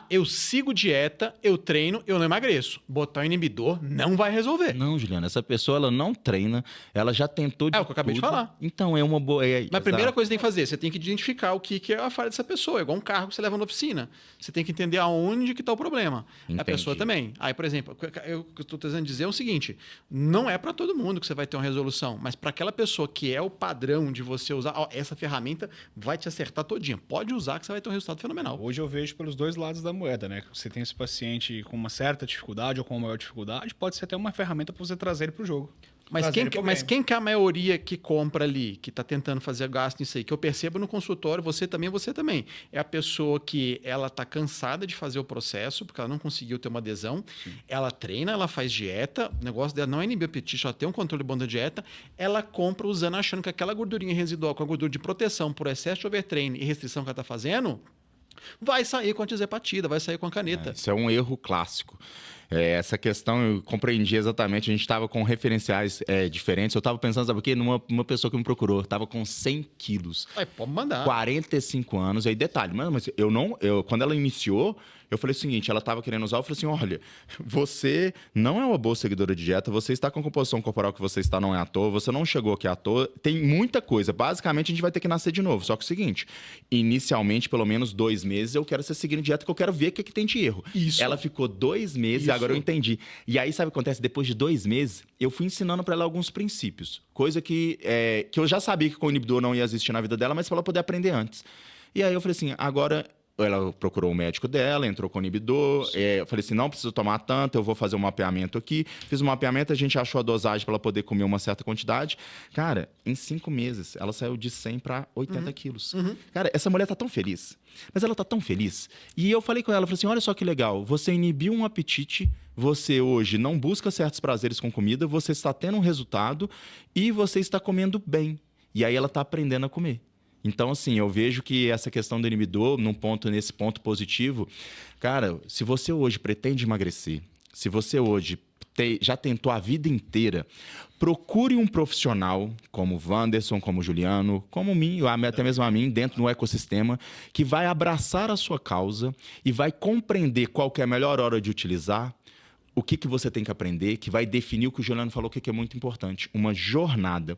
Eu sigo dieta, eu treino, eu não emagreço. Botar um inibidor não vai resolver. Não, Juliana, essa pessoa ela não treina, ela já tentou de o que eu acabei de falar. Então é uma boa... Mas a primeira coisa que você tem que fazer, você tem que identificar o que é a falha dessa pessoa. É igual um carro que você leva na oficina. Você tem que entender aonde que está o problema. Entendi. A pessoa também. Aí, por exemplo, o que eu estou tentando dizer é o seguinte, não é para todo mundo que você vai ter uma resolução, mas para aquela pessoa que é o padrão de você usar, essa ferramenta vai te acertar todinha. Pode usar que você vai ter um resultado fenomenal. Hoje eu vejo pelos dois lados da moeda, né? Você tem esse paciente com uma certa dificuldade ou com uma maior dificuldade, pode ser até uma ferramenta para você trazer ele para o jogo. Mas quem que é a maioria que compra ali, que está tentando fazer gasto nisso aí? Que eu percebo no consultório, você também. É a pessoa que ela está cansada de fazer o processo, porque ela não conseguiu ter uma adesão. Sim. Ela treina, ela faz dieta, o negócio dela não é inibir o apetite, ela tem um controle bom da dieta. Ela compra usando, achando que aquela gordurinha residual, com a gordura de proteção por excesso de overtraining e restrição que ela está fazendo, vai sair com a tizepatida, vai sair com a caneta. Isso é um erro clássico. Essa questão eu compreendi exatamente. A gente estava com referenciais diferentes. Eu estava pensando, sabe o quê? Numa pessoa que me procurou, estava com 100 quilos. Pode mandar. 45 anos. Aí, detalhe, mas quando ela iniciou, eu falei o seguinte, ela estava querendo usar, eu falei assim, olha, você não é uma boa seguidora de dieta, você está com a composição corporal que você está não é à toa, você não chegou aqui à toa, tem muita coisa. Basicamente, a gente vai ter que nascer de novo. Só que é o seguinte, inicialmente, pelo menos 2 meses, eu quero você seguindo dieta, que eu quero ver o que tem de erro. Isso. Ela ficou 2 meses, agora eu entendi. E aí, sabe o que acontece? Depois de 2 meses, eu fui ensinando para ela alguns princípios. Coisa que eu já sabia que com o inibidor não ia existir na vida dela, mas para ela poder aprender antes. E aí eu falei assim, agora Ela procurou o médico dela, entrou com o inibidor. Eu falei assim, não preciso tomar tanto, eu vou fazer um mapeamento aqui. Fiz um mapeamento, a gente achou a dosagem para ela poder comer uma certa quantidade. Cara, em 5 meses, ela saiu de 100 para 80 quilos. Cara, essa mulher tá tão feliz. Mas ela tá tão feliz. E eu falei com ela, falei assim, olha só que legal, você inibiu um apetite, você hoje não busca certos prazeres com comida, você está tendo um resultado e você está comendo bem. E aí ela tá aprendendo a comer. Então, assim, eu vejo que essa questão do inibidor, nesse ponto positivo, cara, se você hoje pretende emagrecer, se você hoje já tentou a vida inteira, procure um profissional como o Wanderson, como o Juliano, como mim, até mesmo a mim, dentro do ecossistema, que vai abraçar a sua causa e vai compreender qual que é a melhor hora de utilizar, o que você tem que aprender, que vai definir o que o Juliano falou, que é muito importante, uma jornada.